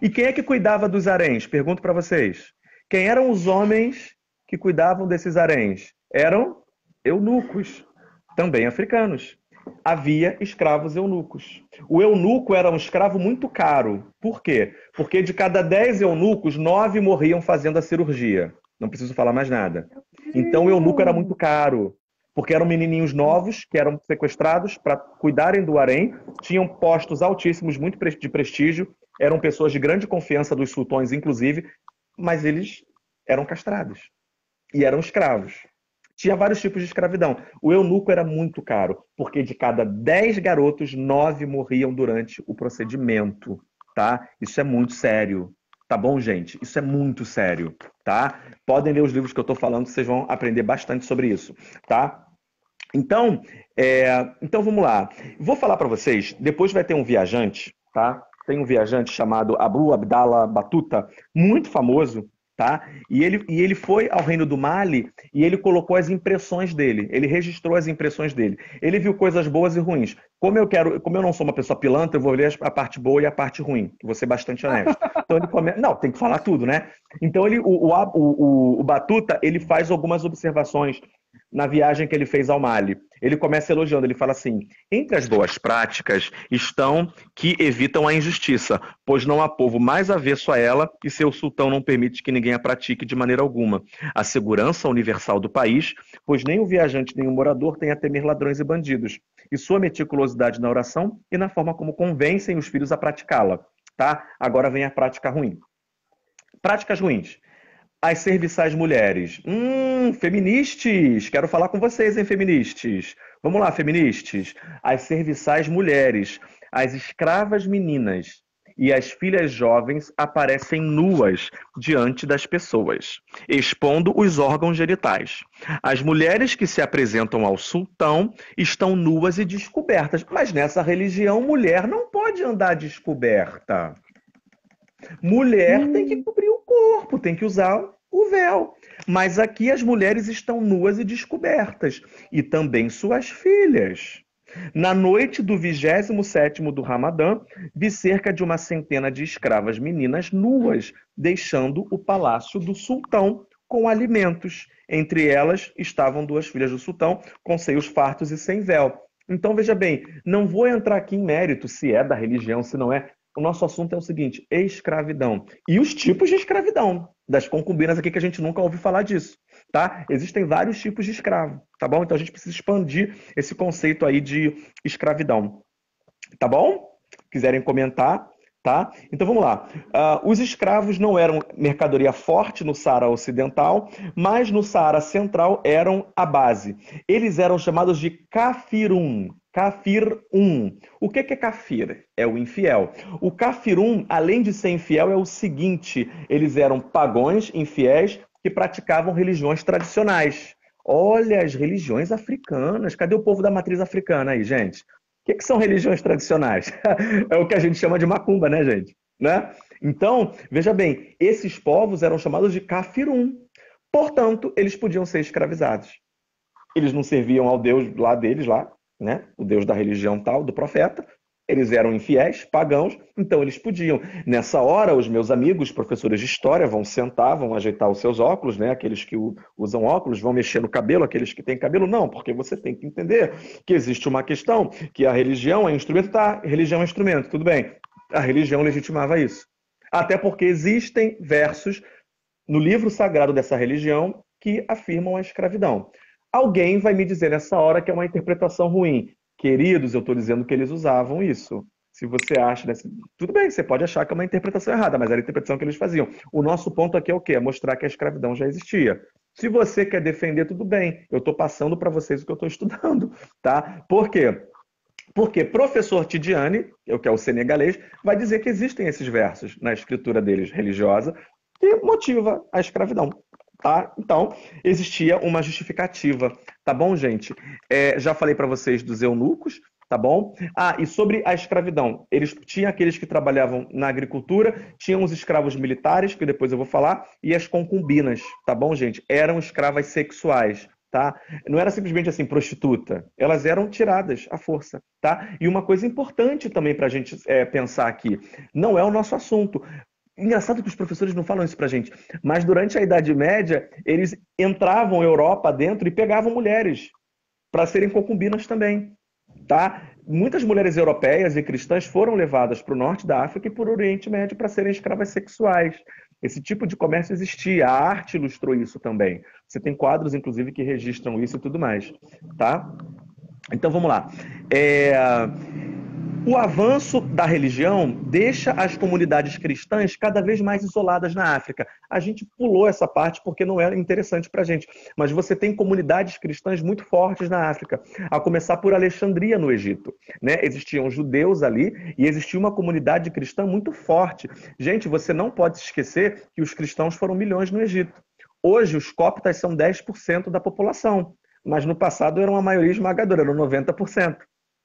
E quem é que cuidava dos haréns? Pergunto para vocês. Quem eram os homens que cuidavam desses haréns? Eram eunucos, também africanos. Havia escravos eunucos. O eunuco era um escravo muito caro. Por quê? Porque de cada 10 eunucos, 9 morriam fazendo a cirurgia. Não preciso falar mais nada. Então o eunuco era muito caro. Porque eram menininhos novos que eram sequestrados para cuidarem do harém, tinham postos altíssimos, muito de prestígio, eram pessoas de grande confiança dos sultões, inclusive, mas eles eram castrados e eram escravos. Tinha vários tipos de escravidão. O eunuco era muito caro, porque de cada 10 garotos, 9 morriam durante o procedimento, tá? Isso é muito sério. Tá bom, gente? Isso é muito sério, tá? Podem ler os livros que eu estou falando, vocês vão aprender bastante sobre isso, tá? Então vamos lá. Vou falar para vocês, depois vai ter um viajante, tá? Tem um viajante chamado Abu Abdallah Batuta, muito famoso, tá? E ele foi ao reino do Mali e ele colocou as impressões dele, ele registrou as impressões dele. Ele viu coisas boas e ruins. Como eu não sou uma pessoa pilantra, eu vou ler a parte boa e a parte ruim, vou ser bastante honesto. Então ele começa, não, tem que falar tudo, né? Então o Batuta, ele faz algumas observações na viagem que ele fez ao Mali. Ele começa elogiando, ele fala assim: entre as boas práticas estão que evitam a injustiça, pois não há povo mais avesso a ela e seu sultão não permite que ninguém a pratique de maneira alguma. A segurança universal do país, pois nem o viajante nem o morador tem a temer ladrões e bandidos. E sua meticulosidade na oração e na forma como convencem os filhos a praticá-la. Tá? Agora vem a prática ruim. Práticas ruins. As serviçais mulheres. Feministas. Quero falar com vocês, hein, feministas. Vamos lá, feministas. As serviçais mulheres, as escravas meninas e as filhas jovens aparecem nuas diante das pessoas, expondo os órgãos genitais. As mulheres que se apresentam ao sultão estão nuas e descobertas. Mas nessa religião, mulher não pode andar descoberta. Mulher tem que cobrir o corpo, tem que usar o véu. Mas aqui as mulheres estão nuas e descobertas. E também suas filhas. Na noite do 27º do Ramadã, vi cerca de uma centena de escravas meninas nuas, deixando o palácio do sultão com alimentos. Entre elas estavam 2 filhas do sultão, com seios fartos e sem véu. Então, veja bem, não vou entrar aqui em mérito se é da religião, se não é. O nosso assunto é o seguinte: escravidão. E os tipos de escravidão. Das concubinas aqui que a gente nunca ouviu falar disso. Tá? Existem vários tipos de escravo. Tá bom? Então a gente precisa expandir esse conceito aí de escravidão. Tá bom? Quiserem comentar, tá? Então vamos lá. Os escravos não eram mercadoria forte no Saara Ocidental, mas no Saara Central eram a base. Eles eram chamados de Kafirun. Kafir-um. O que é kafir? É o infiel. O kafir-um, além de ser infiel, é o seguinte: eles eram pagãos infiéis que praticavam religiões tradicionais. Olha, as religiões africanas. Cadê o povo da matriz africana aí, gente? O que são religiões tradicionais? É o que a gente chama de macumba, né, gente? Né? Então, veja bem, esses povos eram chamados de kafir-um. Portanto, eles podiam ser escravizados. Eles não serviam ao Deus lá deles, lá, né? O Deus da religião tal, do profeta. Eles eram infiéis, pagãos, então eles podiam. Nessa hora, os meus amigos, professores de história, vão sentar, vão ajeitar os seus óculos, né? Aqueles que usam óculos, vão mexer no cabelo, aqueles que têm cabelo, não, porque você tem que entender que existe uma questão, que a religião é instrumento, tá? Religião é instrumento, tudo bem. A religião legitimava isso. Até porque existem versos no livro sagrado dessa religião que afirmam a escravidão. Alguém vai me dizer nessa hora que é uma interpretação ruim. Queridos, eu estou dizendo que eles usavam isso. Se você acha... Tudo bem, você pode achar que é uma interpretação errada, mas era a interpretação que eles faziam. O nosso ponto aqui é o quê? É mostrar que a escravidão já existia. Se você quer defender, tudo bem. Eu estou passando para vocês o que eu estou estudando. Tá? Por quê? Porque professor Tidiane, que é o senegalês, vai dizer que existem esses versos na escritura deles religiosa que motiva a escravidão. Tá? Então, existia uma justificativa. Tá bom, gente? Já falei para vocês dos eunucos, tá bom? E sobre a escravidão. Eles tinham aqueles que trabalhavam na agricultura, tinham os escravos militares, que depois eu vou falar, e as concubinas, tá bom, gente? Eram escravas sexuais. Tá? Não era simplesmente assim, prostituta. Elas eram tiradas à força. Tá? E uma coisa importante também para a gente pensar aqui, não é o nosso assunto. Engraçado que os professores não falam isso pra gente, mas durante a Idade Média, eles entravam Europa dentro e pegavam mulheres para serem concubinas também. Tá? Muitas mulheres europeias e cristãs foram levadas para o norte da África e para o Oriente Médio para serem escravas sexuais. Esse tipo de comércio existia, a arte ilustrou isso também. Você tem quadros, inclusive, que registram isso e tudo mais. Tá? Então, vamos lá. O avanço da religião deixa as comunidades cristãs cada vez mais isoladas na África. A gente pulou essa parte porque não era interessante para a gente. Mas você tem comunidades cristãs muito fortes na África, a começar por Alexandria, no Egito. Né? Existiam judeus ali e existia uma comunidade cristã muito forte. Gente, você não pode se esquecer que os cristãos foram milhões no Egito. Hoje, os coptas são 10% da população, mas no passado eram a maioria esmagadora, eram 90%.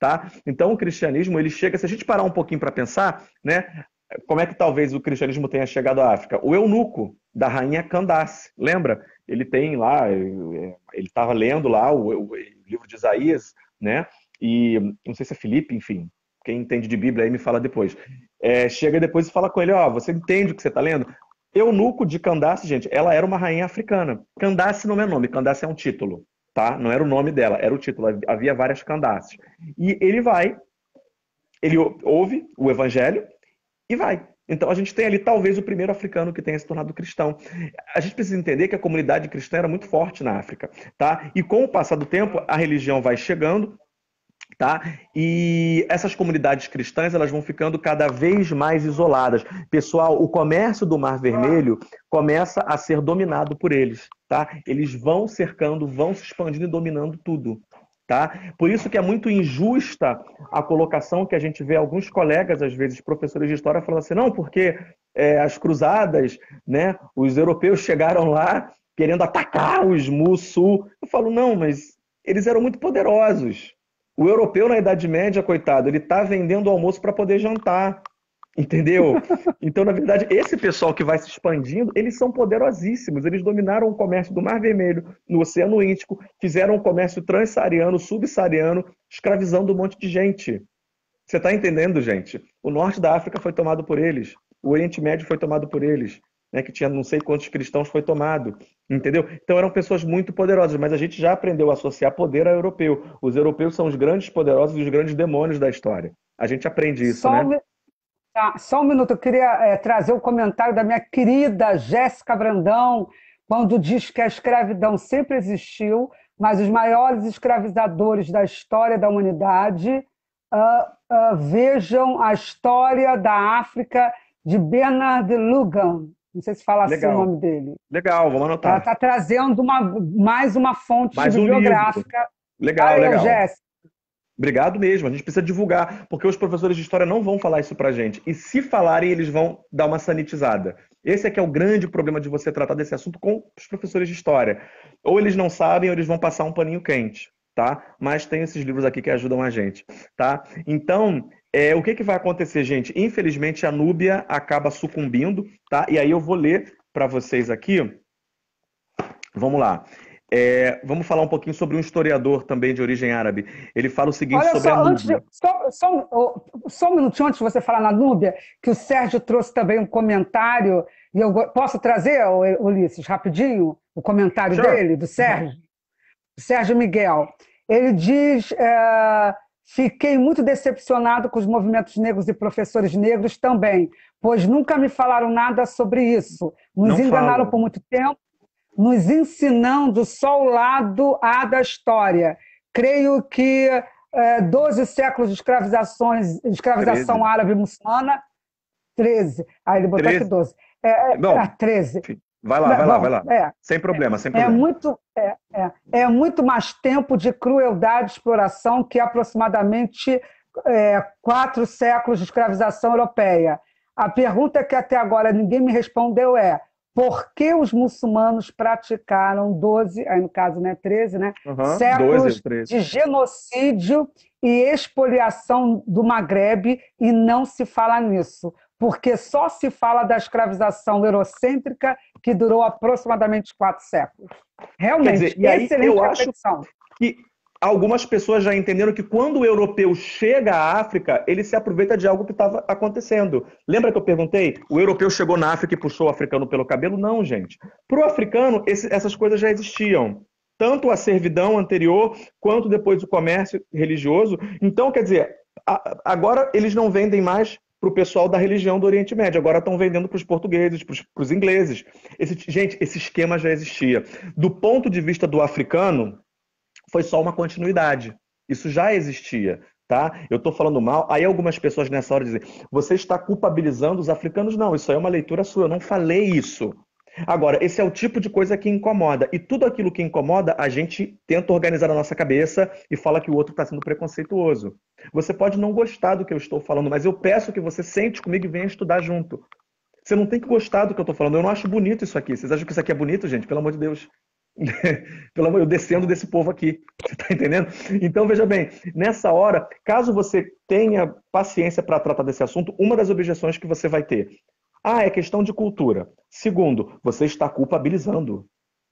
Tá? Então o cristianismo, ele chega, se a gente parar um pouquinho para pensar, né, como é que talvez o cristianismo tenha chegado à África? O eunuco, da rainha Candace. Lembra? Ele tem lá, ele estava lendo lá o livro de Isaías, né? E não sei se é Filipe, enfim, quem entende de Bíblia aí me fala depois. Chega depois e fala com ele, ó, você entende o que você está lendo? Eunuco de Candace, gente, ela era uma rainha africana. Candace não é nome, Candace é um título, tá? Não era o nome dela, era o título. Havia várias Candaces. E ele ouve o evangelho e vai. Então a gente tem ali talvez o primeiro africano que tenha se tornado cristão. A gente precisa entender que a comunidade cristã era muito forte na África, tá? E com o passar do tempo, a religião vai chegando, tá? E essas comunidades cristãs, elas vão ficando cada vez mais isoladas. Pessoal, o comércio do Mar Vermelho começa a ser dominado por eles, tá? Eles vão cercando, vão se expandindo e dominando tudo. Tá? Por isso que é muito injusta a colocação que a gente vê alguns colegas, às vezes, professores de história, falando assim, não, porque as cruzadas, né, os europeus chegaram lá querendo atacar os Muçul. Eu falo, não, mas eles eram muito poderosos. O europeu, na Idade Média, coitado, ele está vendendo o almoço para poder jantar. Entendeu? Então, na verdade, esse pessoal que vai se expandindo, eles são poderosíssimos. Eles dominaram o comércio do Mar Vermelho, no Oceano Índico, fizeram o comércio transsaariano, subsaariano, escravizando um monte de gente. Você está entendendo, gente? O norte da África foi tomado por eles. O Oriente Médio foi tomado por eles. Né, que tinha não sei quantos cristãos foi tomado. Entendeu? Então eram pessoas muito poderosas, mas a gente já aprendeu a associar poder a europeu. Os europeus são os grandes poderosos e os grandes demônios da história. A gente aprende isso, né? Só um minuto, eu queria trazer o comentário da minha querida Jéssica Brandão, quando diz que a escravidão sempre existiu, mas os maiores escravizadores da história da humanidade, vejam a história da África de Bernard Lugan, não sei se fala assim o nome dele. Legal, vamos anotar. Ela está trazendo mais uma fonte bibliográfica. Legal, legal. Jéssica. Obrigado mesmo, a gente precisa divulgar, porque os professores de história não vão falar isso pra gente. E se falarem, eles vão dar uma sanitizada. Esse é que é o grande problema de você tratar desse assunto com os professores de história. Ou eles não sabem, ou eles vão passar um paninho quente, tá? Mas tem esses livros aqui que ajudam a gente, tá? Então, o que vai acontecer, gente? Infelizmente, a Núbia acaba sucumbindo, tá? E aí eu vou ler para vocês aqui. Vamos lá. Vamos falar um pouquinho sobre um historiador também de origem árabe. Ele fala o seguinte sobre a Núbia. Só um minutinho antes de você falar na Núbia, que o Sérgio trouxe também um comentário, e eu posso trazer, Ulisses, rapidinho, o comentário dele, do Sérgio? Sérgio Miguel. Ele diz, fiquei muito decepcionado com os movimentos negros e professores negros também, pois nunca me falaram nada sobre isso. Nos enganaram por muito tempo, nos ensinando só o lado A da história. Creio que 12 séculos de escravização árabe muçulmana, 13. Aí ele botou 13. Aqui 12. 13. Vai lá. Sem problema. É muito mais tempo de crueldade e exploração que aproximadamente 4 séculos de escravização europeia. A pergunta que até agora ninguém me respondeu é: por que os muçulmanos praticaram 12, aí no caso, né, 13, né, séculos 12, de genocídio e expoliação do Maghreb e não se fala nisso? Porque só se fala da escravização eurocêntrica que durou aproximadamente 4 séculos. Realmente, e aí eu acho que algumas pessoas já entenderam que quando o europeu chega à África, ele se aproveita de algo que estava acontecendo. Lembra que eu perguntei? O europeu chegou na África e puxou o africano pelo cabelo? Não, gente. Para o africano, essas coisas já existiam. Tanto a servidão anterior, quanto depois o comércio religioso. Então, quer dizer, agora eles não vendem mais para o pessoal da religião do Oriente Médio. Agora estão vendendo para os portugueses, para os ingleses. Gente, esse esquema já existia. Do ponto de vista do africano, foi só uma continuidade. Isso já existia, tá? Eu estou falando mal. Aí algumas pessoas nessa hora dizem, você está culpabilizando os africanos? Não, isso aí é uma leitura sua. Eu não falei isso. Agora, esse é o tipo de coisa que incomoda. E tudo aquilo que incomoda, a gente tenta organizar na nossa cabeça e fala que o outro está sendo preconceituoso. Você pode não gostar do que eu estou falando, mas eu peço que você sente comigo e venha estudar junto. Você não tem que gostar do que eu estou falando. Eu não acho bonito isso aqui. Vocês acham que isso aqui é bonito, gente? Pelo amor de Deus. Pelo amor, eu descendo desse povo aqui. Você está entendendo? Então, veja bem, nessa hora, caso você tenha paciência para tratar desse assunto, uma das objeções que você vai ter: Ah, é questão de cultura. Segundo, você está culpabilizando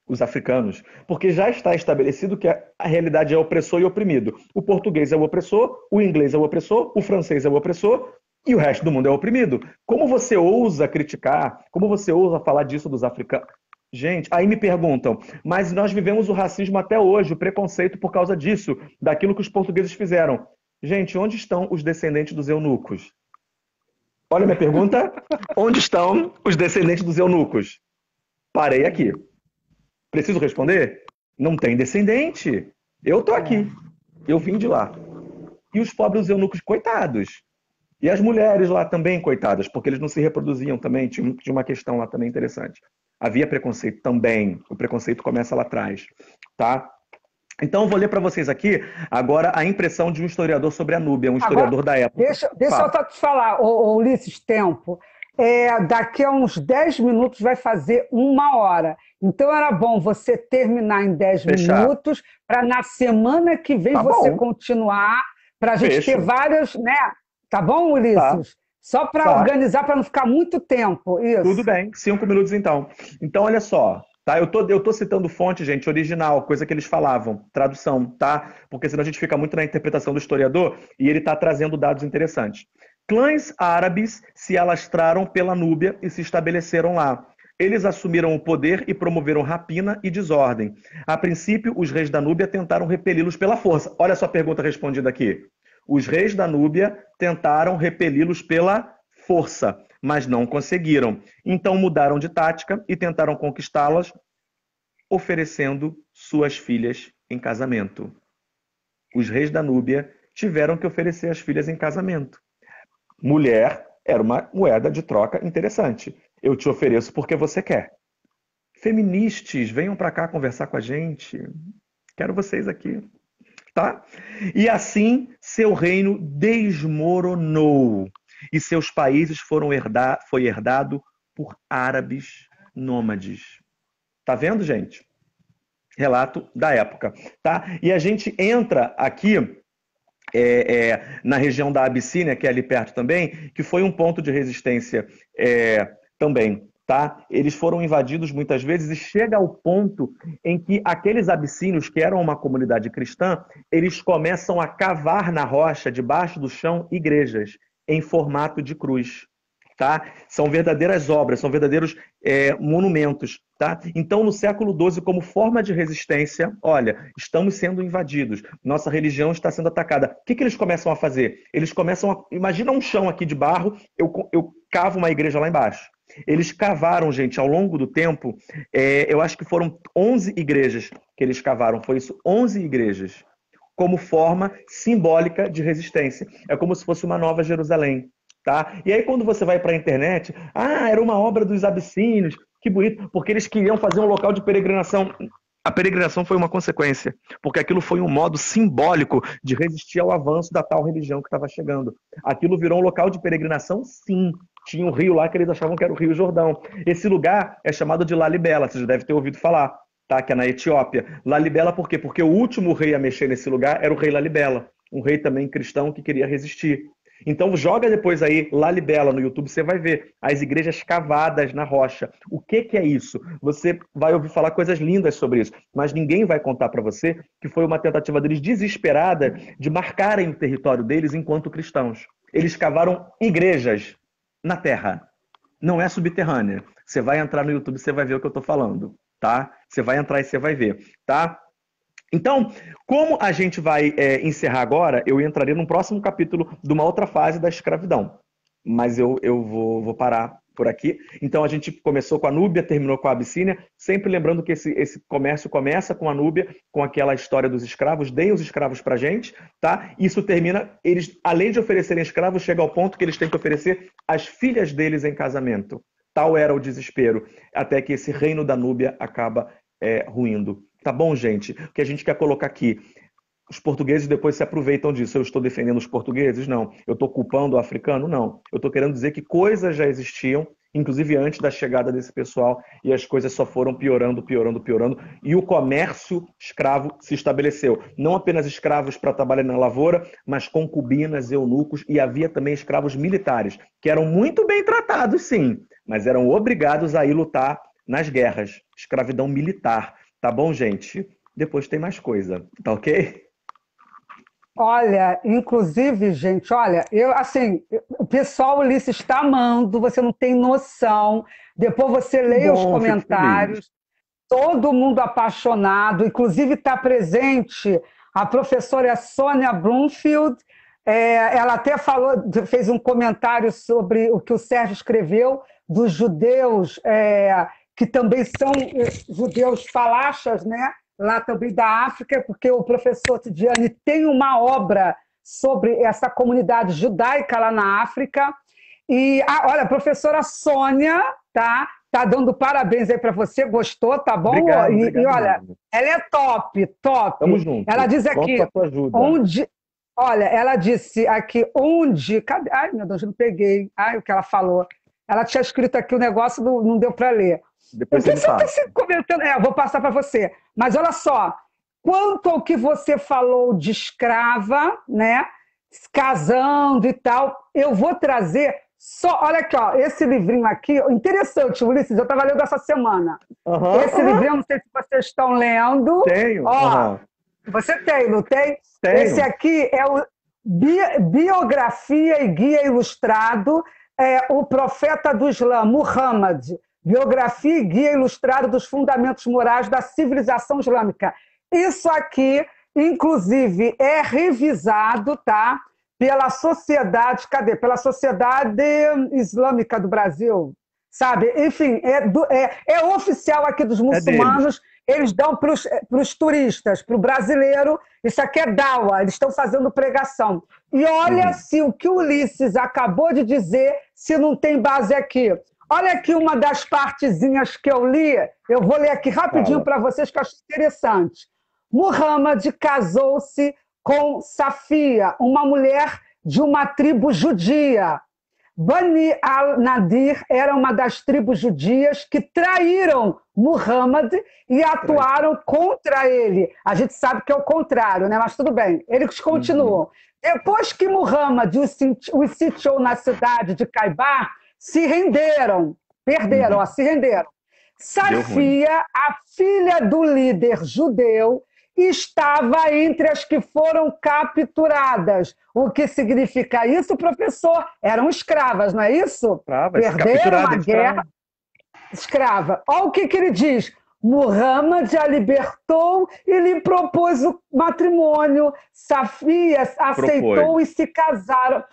os africanos, porque já está estabelecido que a realidade é opressor e oprimido. O português é o opressor, o inglês é o opressor, o francês é o opressor e o resto do mundo é oprimido. Como você ousa criticar? Como você ousa falar disso dos africanos? Gente, aí me perguntam, mas nós vivemos o racismo até hoje, o preconceito por causa disso, daquilo que os portugueses fizeram. Gente, onde estão os descendentes dos eunucos? Olha a minha pergunta. Onde estão os descendentes dos eunucos? Parei aqui. Preciso responder? Não tem descendente. Eu tô É. aqui. Eu vim de lá. E os pobres eunucos, coitados. E as mulheres lá também, coitadas, porque eles não se reproduziam também. Tinha uma questão lá também interessante. Havia preconceito também. O preconceito começa lá atrás. Tá? Então, eu vou ler para vocês aqui agora a impressão de um historiador sobre a Núbia, um Agora, historiador da época. deixa eu Fala. só te falar, Ulisses, tempo. Daqui a uns 10 minutos vai fazer 1 hora. Então era bom você terminar em 10 Fechar. minutos, para na semana que vem Tá você bom. continuar, para a gente ter Fecho. várias, né? Tá bom, Tá. Ulisses? Só para Tá. organizar, para não ficar muito tempo. Tudo Isso. bem, 5 minutos então. Então, olha só, tá? Eu tô citando fonte, gente, original, coisa que eles falavam, tradução, tá? Porque senão a gente fica muito na interpretação do historiador e ele está trazendo dados interessantes. Clãs árabes se alastraram pela Núbia e se estabeleceram lá. Eles assumiram o poder e promoveram rapina e desordem. A princípio, os reis da Núbia tentaram repeli-los pela força. Olha só a pergunta respondida aqui. Os reis da Núbia tentaram repeli-los pela força, mas não conseguiram. Então mudaram de tática e tentaram conquistá-las, oferecendo suas filhas em casamento. Os reis da Núbia tiveram que oferecer as filhas em casamento. Mulher era uma moeda de troca interessante. Eu te ofereço porque você quer. Feministas, venham para cá conversar com a gente. Quero vocês aqui. Tá? E assim seu reino desmoronou e seus países foi herdado por árabes nômades. Tá vendo, gente? Relato da época, tá? E a gente entra aqui na região da Abissínia, que é ali perto também, que foi um ponto de resistência também, tá? Eles foram invadidos muitas vezes e chega ao ponto em que aqueles abissínios, que eram uma comunidade cristã, eles começam a cavar na rocha, debaixo do chão, igrejas em formato de cruz. Tá? São verdadeiras obras, são verdadeiros monumentos. Tá? Então, no século XII, como forma de resistência, olha, estamos sendo invadidos, nossa religião está sendo atacada. O que eles começam a fazer? Eles começam a... Imagina um chão aqui de barro, eu cavo uma igreja lá embaixo. Eles cavaram, gente, ao longo do tempo, eu acho que foram 11 igrejas que eles cavaram, foi isso, 11 igrejas, como forma simbólica de resistência. É como se fosse uma nova Jerusalém. Tá? E aí quando você vai para a internet, era uma obra dos abissínios, que bonito, porque eles queriam fazer um local de peregrinação. A peregrinação foi uma consequência, porque aquilo foi um modo simbólico de resistir ao avanço da tal religião que estava chegando. Aquilo virou um local de peregrinação, sim. Tinha um rio lá que eles achavam que era o Rio Jordão. Esse lugar é chamado de Lalibela, você já deve ter ouvido falar, tá? Que é na Etiópia. Lalibela por quê? Porque o último rei a mexer nesse lugar era o rei Lalibela, um rei também cristão que queria resistir. Então joga depois aí Lalibela no YouTube, você vai ver as igrejas cavadas na rocha. O que é isso? Você vai ouvir falar coisas lindas sobre isso, mas ninguém vai contar para você que foi uma tentativa deles desesperada de marcarem o território deles enquanto cristãos. Eles cavaram igrejas na terra, não é subterrânea. Você vai entrar no YouTube, você vai ver o que eu estou falando, tá? Você vai entrar e você vai ver, tá? Então, como a gente vai encerrar agora, eu entraria num próximo capítulo de uma outra fase da escravidão. Mas eu vou parar por aqui. Então, a gente começou com a Núbia, terminou com a Abissínia, sempre lembrando que esse comércio começa com a Núbia, com aquela história dos escravos, deem os escravos pra gente, tá? Isso termina, eles, além de oferecerem escravos, chega ao ponto que eles têm que oferecer as filhas deles em casamento. Tal era o desespero, até que esse reino da Núbia acaba ruindo. Tá bom, gente? O que a gente quer colocar aqui, os portugueses depois se aproveitam disso. Eu estou defendendo os portugueses? Não. Eu estou culpando o africano? Não. Eu estou querendo dizer que coisas já existiam, inclusive antes da chegada desse pessoal, e as coisas só foram piorando, piorando, piorando, e o comércio escravo se estabeleceu. Não apenas escravos para trabalhar na lavoura, mas concubinas, eunucos, e havia também escravos militares, que eram muito bem tratados, sim, mas eram obrigados a ir lutar nas guerras. Escravidão militar. Tá bom, gente? Depois tem mais coisa, tá ok? Olha, inclusive, gente, olha, eu assim, o pessoal Ulisses está amando, você não tem noção. Depois você Que leia os bom, fico feliz. comentários, todo mundo apaixonado, inclusive está presente a professora Sônia Bloomfield, ela até falou, fez um comentário sobre o que o Sérgio escreveu dos judeus, que também são judeus falachas, né? Lá também da África, porque o professor Tidiane tem uma obra sobre essa comunidade judaica lá na África. E, olha, a professora Sônia, tá dando parabéns aí para você, gostou, tá bom? Obrigado, E obrigado olha, mesmo. ela é top, Tamo top. Ela junto. diz Conto com aqui, a tua ajuda. onde. Olha, ela disse aqui, onde. Cadê? Ai, meu Deus, eu não peguei. Ai, o que ela falou. Ela tinha escrito aqui o negócio, não deu para ler. O Depois você me pessoal está passa. se comentando. Eu vou passar para você. Mas olha só, quanto ao que você falou de escrava, né? Casando e tal, eu vou trazer só. Olha aqui, ó, esse livrinho aqui, interessante, Ulisses, eu estava lendo essa semana. Aham, Esse aham. livrinho, não sei se vocês estão lendo. Tenho. Ó, Aham. você tem, não tem? Esse Tenho. aqui é o Biografia e Guia Ilustrado, o profeta do Islã, Muhammad. Biografia e Guia Ilustrado dos Fundamentos Morais da Civilização Islâmica. Isso aqui, inclusive, é revisado, tá? Pela sociedade, cadê? Pela Sociedade Islâmica do Brasil, sabe? Enfim, é oficial aqui dos É deles. muçulmanos, eles dão para os turistas, para o brasileiro, isso aqui é dawa, eles estão fazendo pregação. E olha Uhum. se o que o Ulisses acabou de dizer, se não tem base aqui. Olha aqui uma das partezinhas que eu li, eu vou ler aqui rapidinho Fala. para vocês que eu acho interessante. Muhammad casou-se com Safia, uma mulher de uma tribo judia. Bani al-Nadir era uma das tribos judias que traíram Muhammad e atuaram contra ele. A gente sabe que é o contrário, né? Mas tudo bem, eles Uhum. continuam. Depois que Muhammad os sitiou na cidade de Caibar, se renderam, perderam, ó, Uhum. se renderam. Deu ruim. Safia, a filha do líder judeu, estava entre as que foram capturadas. O que significa isso, professor? Eram escravas, não é isso? Travas. Perderam Capturado a de guerra, escravo. escrava. Olha o que ele diz. Muhammad a libertou e lhe propôs o matrimônio. Safia Propôs. aceitou e se casaram.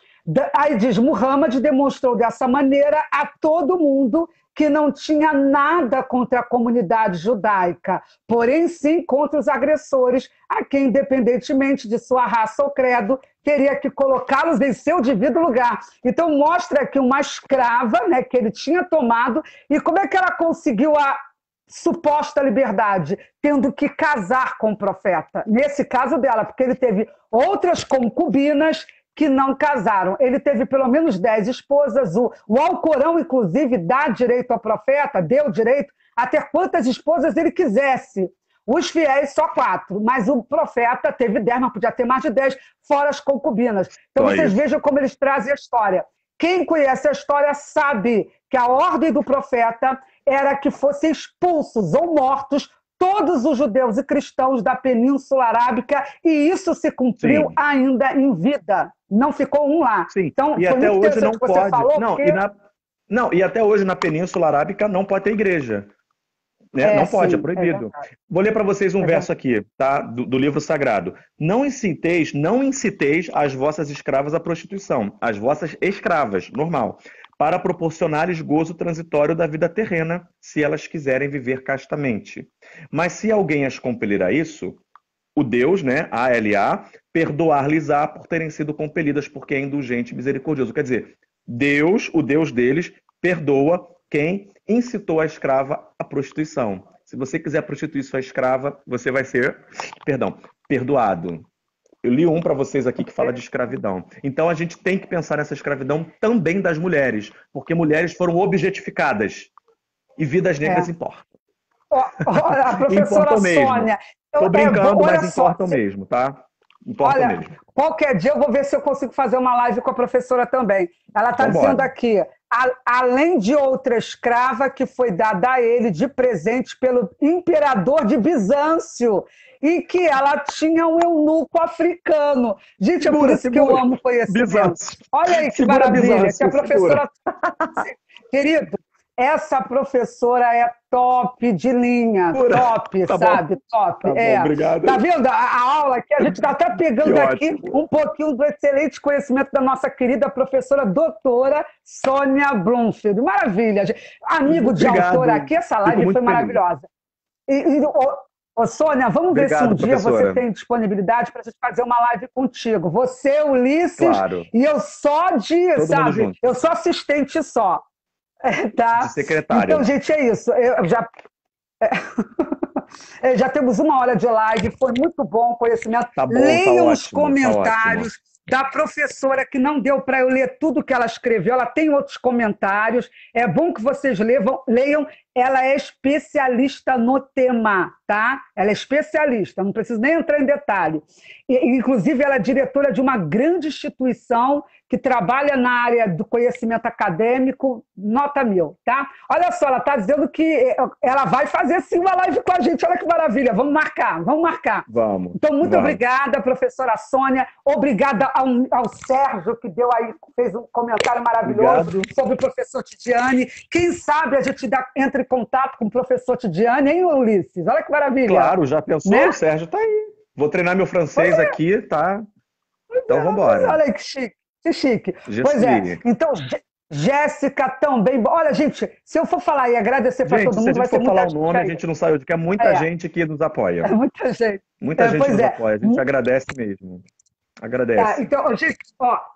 Aí diz, Muhammad demonstrou dessa maneira a todo mundo que não tinha nada contra a comunidade judaica, porém sim contra os agressores, a quem, independentemente de sua raça ou credo, teria que colocá-los em seu devido lugar. Então mostra aqui uma escrava, né, que ele tinha tomado, e como é que ela conseguiu a suposta liberdade, tendo que casar com o profeta. Nesse caso dela, porque ele teve outras concubinas que não casaram. Ele teve pelo menos 10 esposas. O Alcorão, inclusive, dá direito ao profeta, deu direito a ter quantas esposas ele quisesse. Os fiéis, só 4. Mas o profeta teve 10, mas podia ter mais de 10, fora as concubinas. Então, Só vocês isso. vejam como eles trazem a história. Quem conhece a história sabe que a ordem do profeta era que fossem expulsos ou mortos todos os judeus e cristãos da Península Arábica, e isso se cumpriu Sim. ainda em vida. Não ficou um lá. Sim. Então, E foi até muito hoje interessante não o que você pode. falou, Não, porque... não, e até hoje na Península Arábica não pode ter igreja. Né? Não pode, é Sim, é proibido. verdade. Vou ler para vocês um É verso verdade. aqui, tá? Do livro sagrado. Não inciteis as vossas escravas à prostituição, as vossas escravas, normal, para proporcionar-lhes gozo transitório da vida terrena, se elas quiserem viver castamente. Mas se alguém as compelir a isso, o Deus, né, ALA, perdoar-lhes-á por terem sido compelidas, porque é indulgente e misericordioso. Quer dizer, Deus, o Deus deles, perdoa quem incitou a escrava à prostituição. Se você quiser prostituir sua escrava, você vai ser, perdão, perdoado. Eu li um para vocês aqui que fala de escravidão. Então a gente tem que pensar nessa escravidão também das mulheres, porque mulheres foram objetificadas e vidas negras importam. Olha, a Importam professora mesmo. Sônia. Tô brincando, olha mas só, importam mesmo, tá? Importam olha, mesmo. qualquer dia eu vou ver se eu consigo fazer uma live com a professora também. Ela está dizendo aqui, além de outra escrava que foi dada a ele de presente pelo imperador de Bizâncio, e que ela tinha um eunuco africano. Gente, é por isso que eu amo conhecimento. Bizâncio. Olha aí que Segura maravilha, Bizâncio, que a professora... Querido, essa professora é top de linha, top, tá sabe? Bom. Top. Tá bom, obrigado. Tá vendo a aula aqui? A gente está até pegando aqui um pouquinho do excelente conhecimento da nossa querida professora doutora Sônia Blumfield. Maravilha. Amigo de autora aqui, essa live foi maravilhosa. Sônia, vamos ver se um dia você tem disponibilidade para a gente fazer uma live contigo. Você, Ulisses, e eu só sabe? Eu sou assistente só. Tá? De secretário. Então, gente, é isso. Já temos 1 hora de live, foi muito bom o conhecimento. Tá bom, leiam tá os comentários da professora, que não deu para eu ler tudo que ela escreveu, ela tem outros comentários. É bom que vocês leiam. Ela é especialista no tema, tá? Ela é especialista, não preciso nem entrar em detalhe. Inclusive, ela é diretora de uma grande instituição que trabalha na área do conhecimento acadêmico, nota 1000, tá? Olha só, ela está dizendo que ela vai fazer sim uma live com a gente, olha que maravilha, vamos marcar. Vamos. Então, muito obrigada, professora Sônia, obrigada ao Sérgio, que fez um comentário maravilhoso sobre o professor Tidiane. Quem sabe a gente entra em contato com o professor Tidiane, hein, Ulisses? Olha que maravilha. Claro, já pensou? Né? O Sérgio está aí. Vou treinar meu francês aqui, tá? Então, vamos embora. Olha aí que chique. Que chique. Pois é. Então, Jéssica também. Olha, gente, se eu for falar e agradecer para todo mundo, vai ser muita gente. Se a gente for falar o nome, a gente não saiu, porque é muita gente que nos apoia. É muita gente. Muita gente nos apoia. A gente agradece mesmo. Agradece. Então, gente,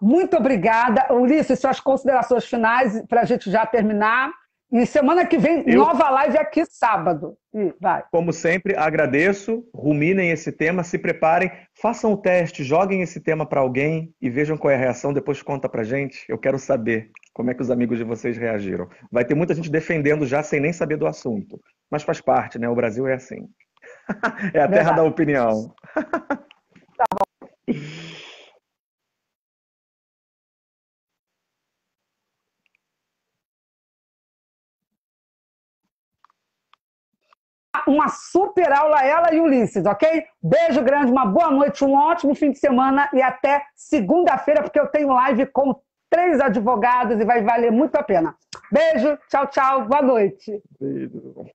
muito obrigada. Ulisses, suas considerações finais para a gente já terminar. E semana que vem, nova live aqui, sábado. Vai. Como sempre, agradeço, ruminem esse tema, se preparem, façam o teste, joguem esse tema para alguém e vejam qual é a reação, depois conta pra gente. Eu quero saber como é que os amigos de vocês reagiram. Vai ter muita gente defendendo já sem nem saber do assunto. Mas faz parte, né? O Brasil é assim. É a terra da opinião. Tá bom. Uma super aula, ela e Ulisses, ok? Beijo grande, uma boa noite, um ótimo fim de semana e até segunda-feira, porque eu tenho live com 3 advogados e vai valer muito a pena. Beijo, tchau, tchau, boa noite. Beijo.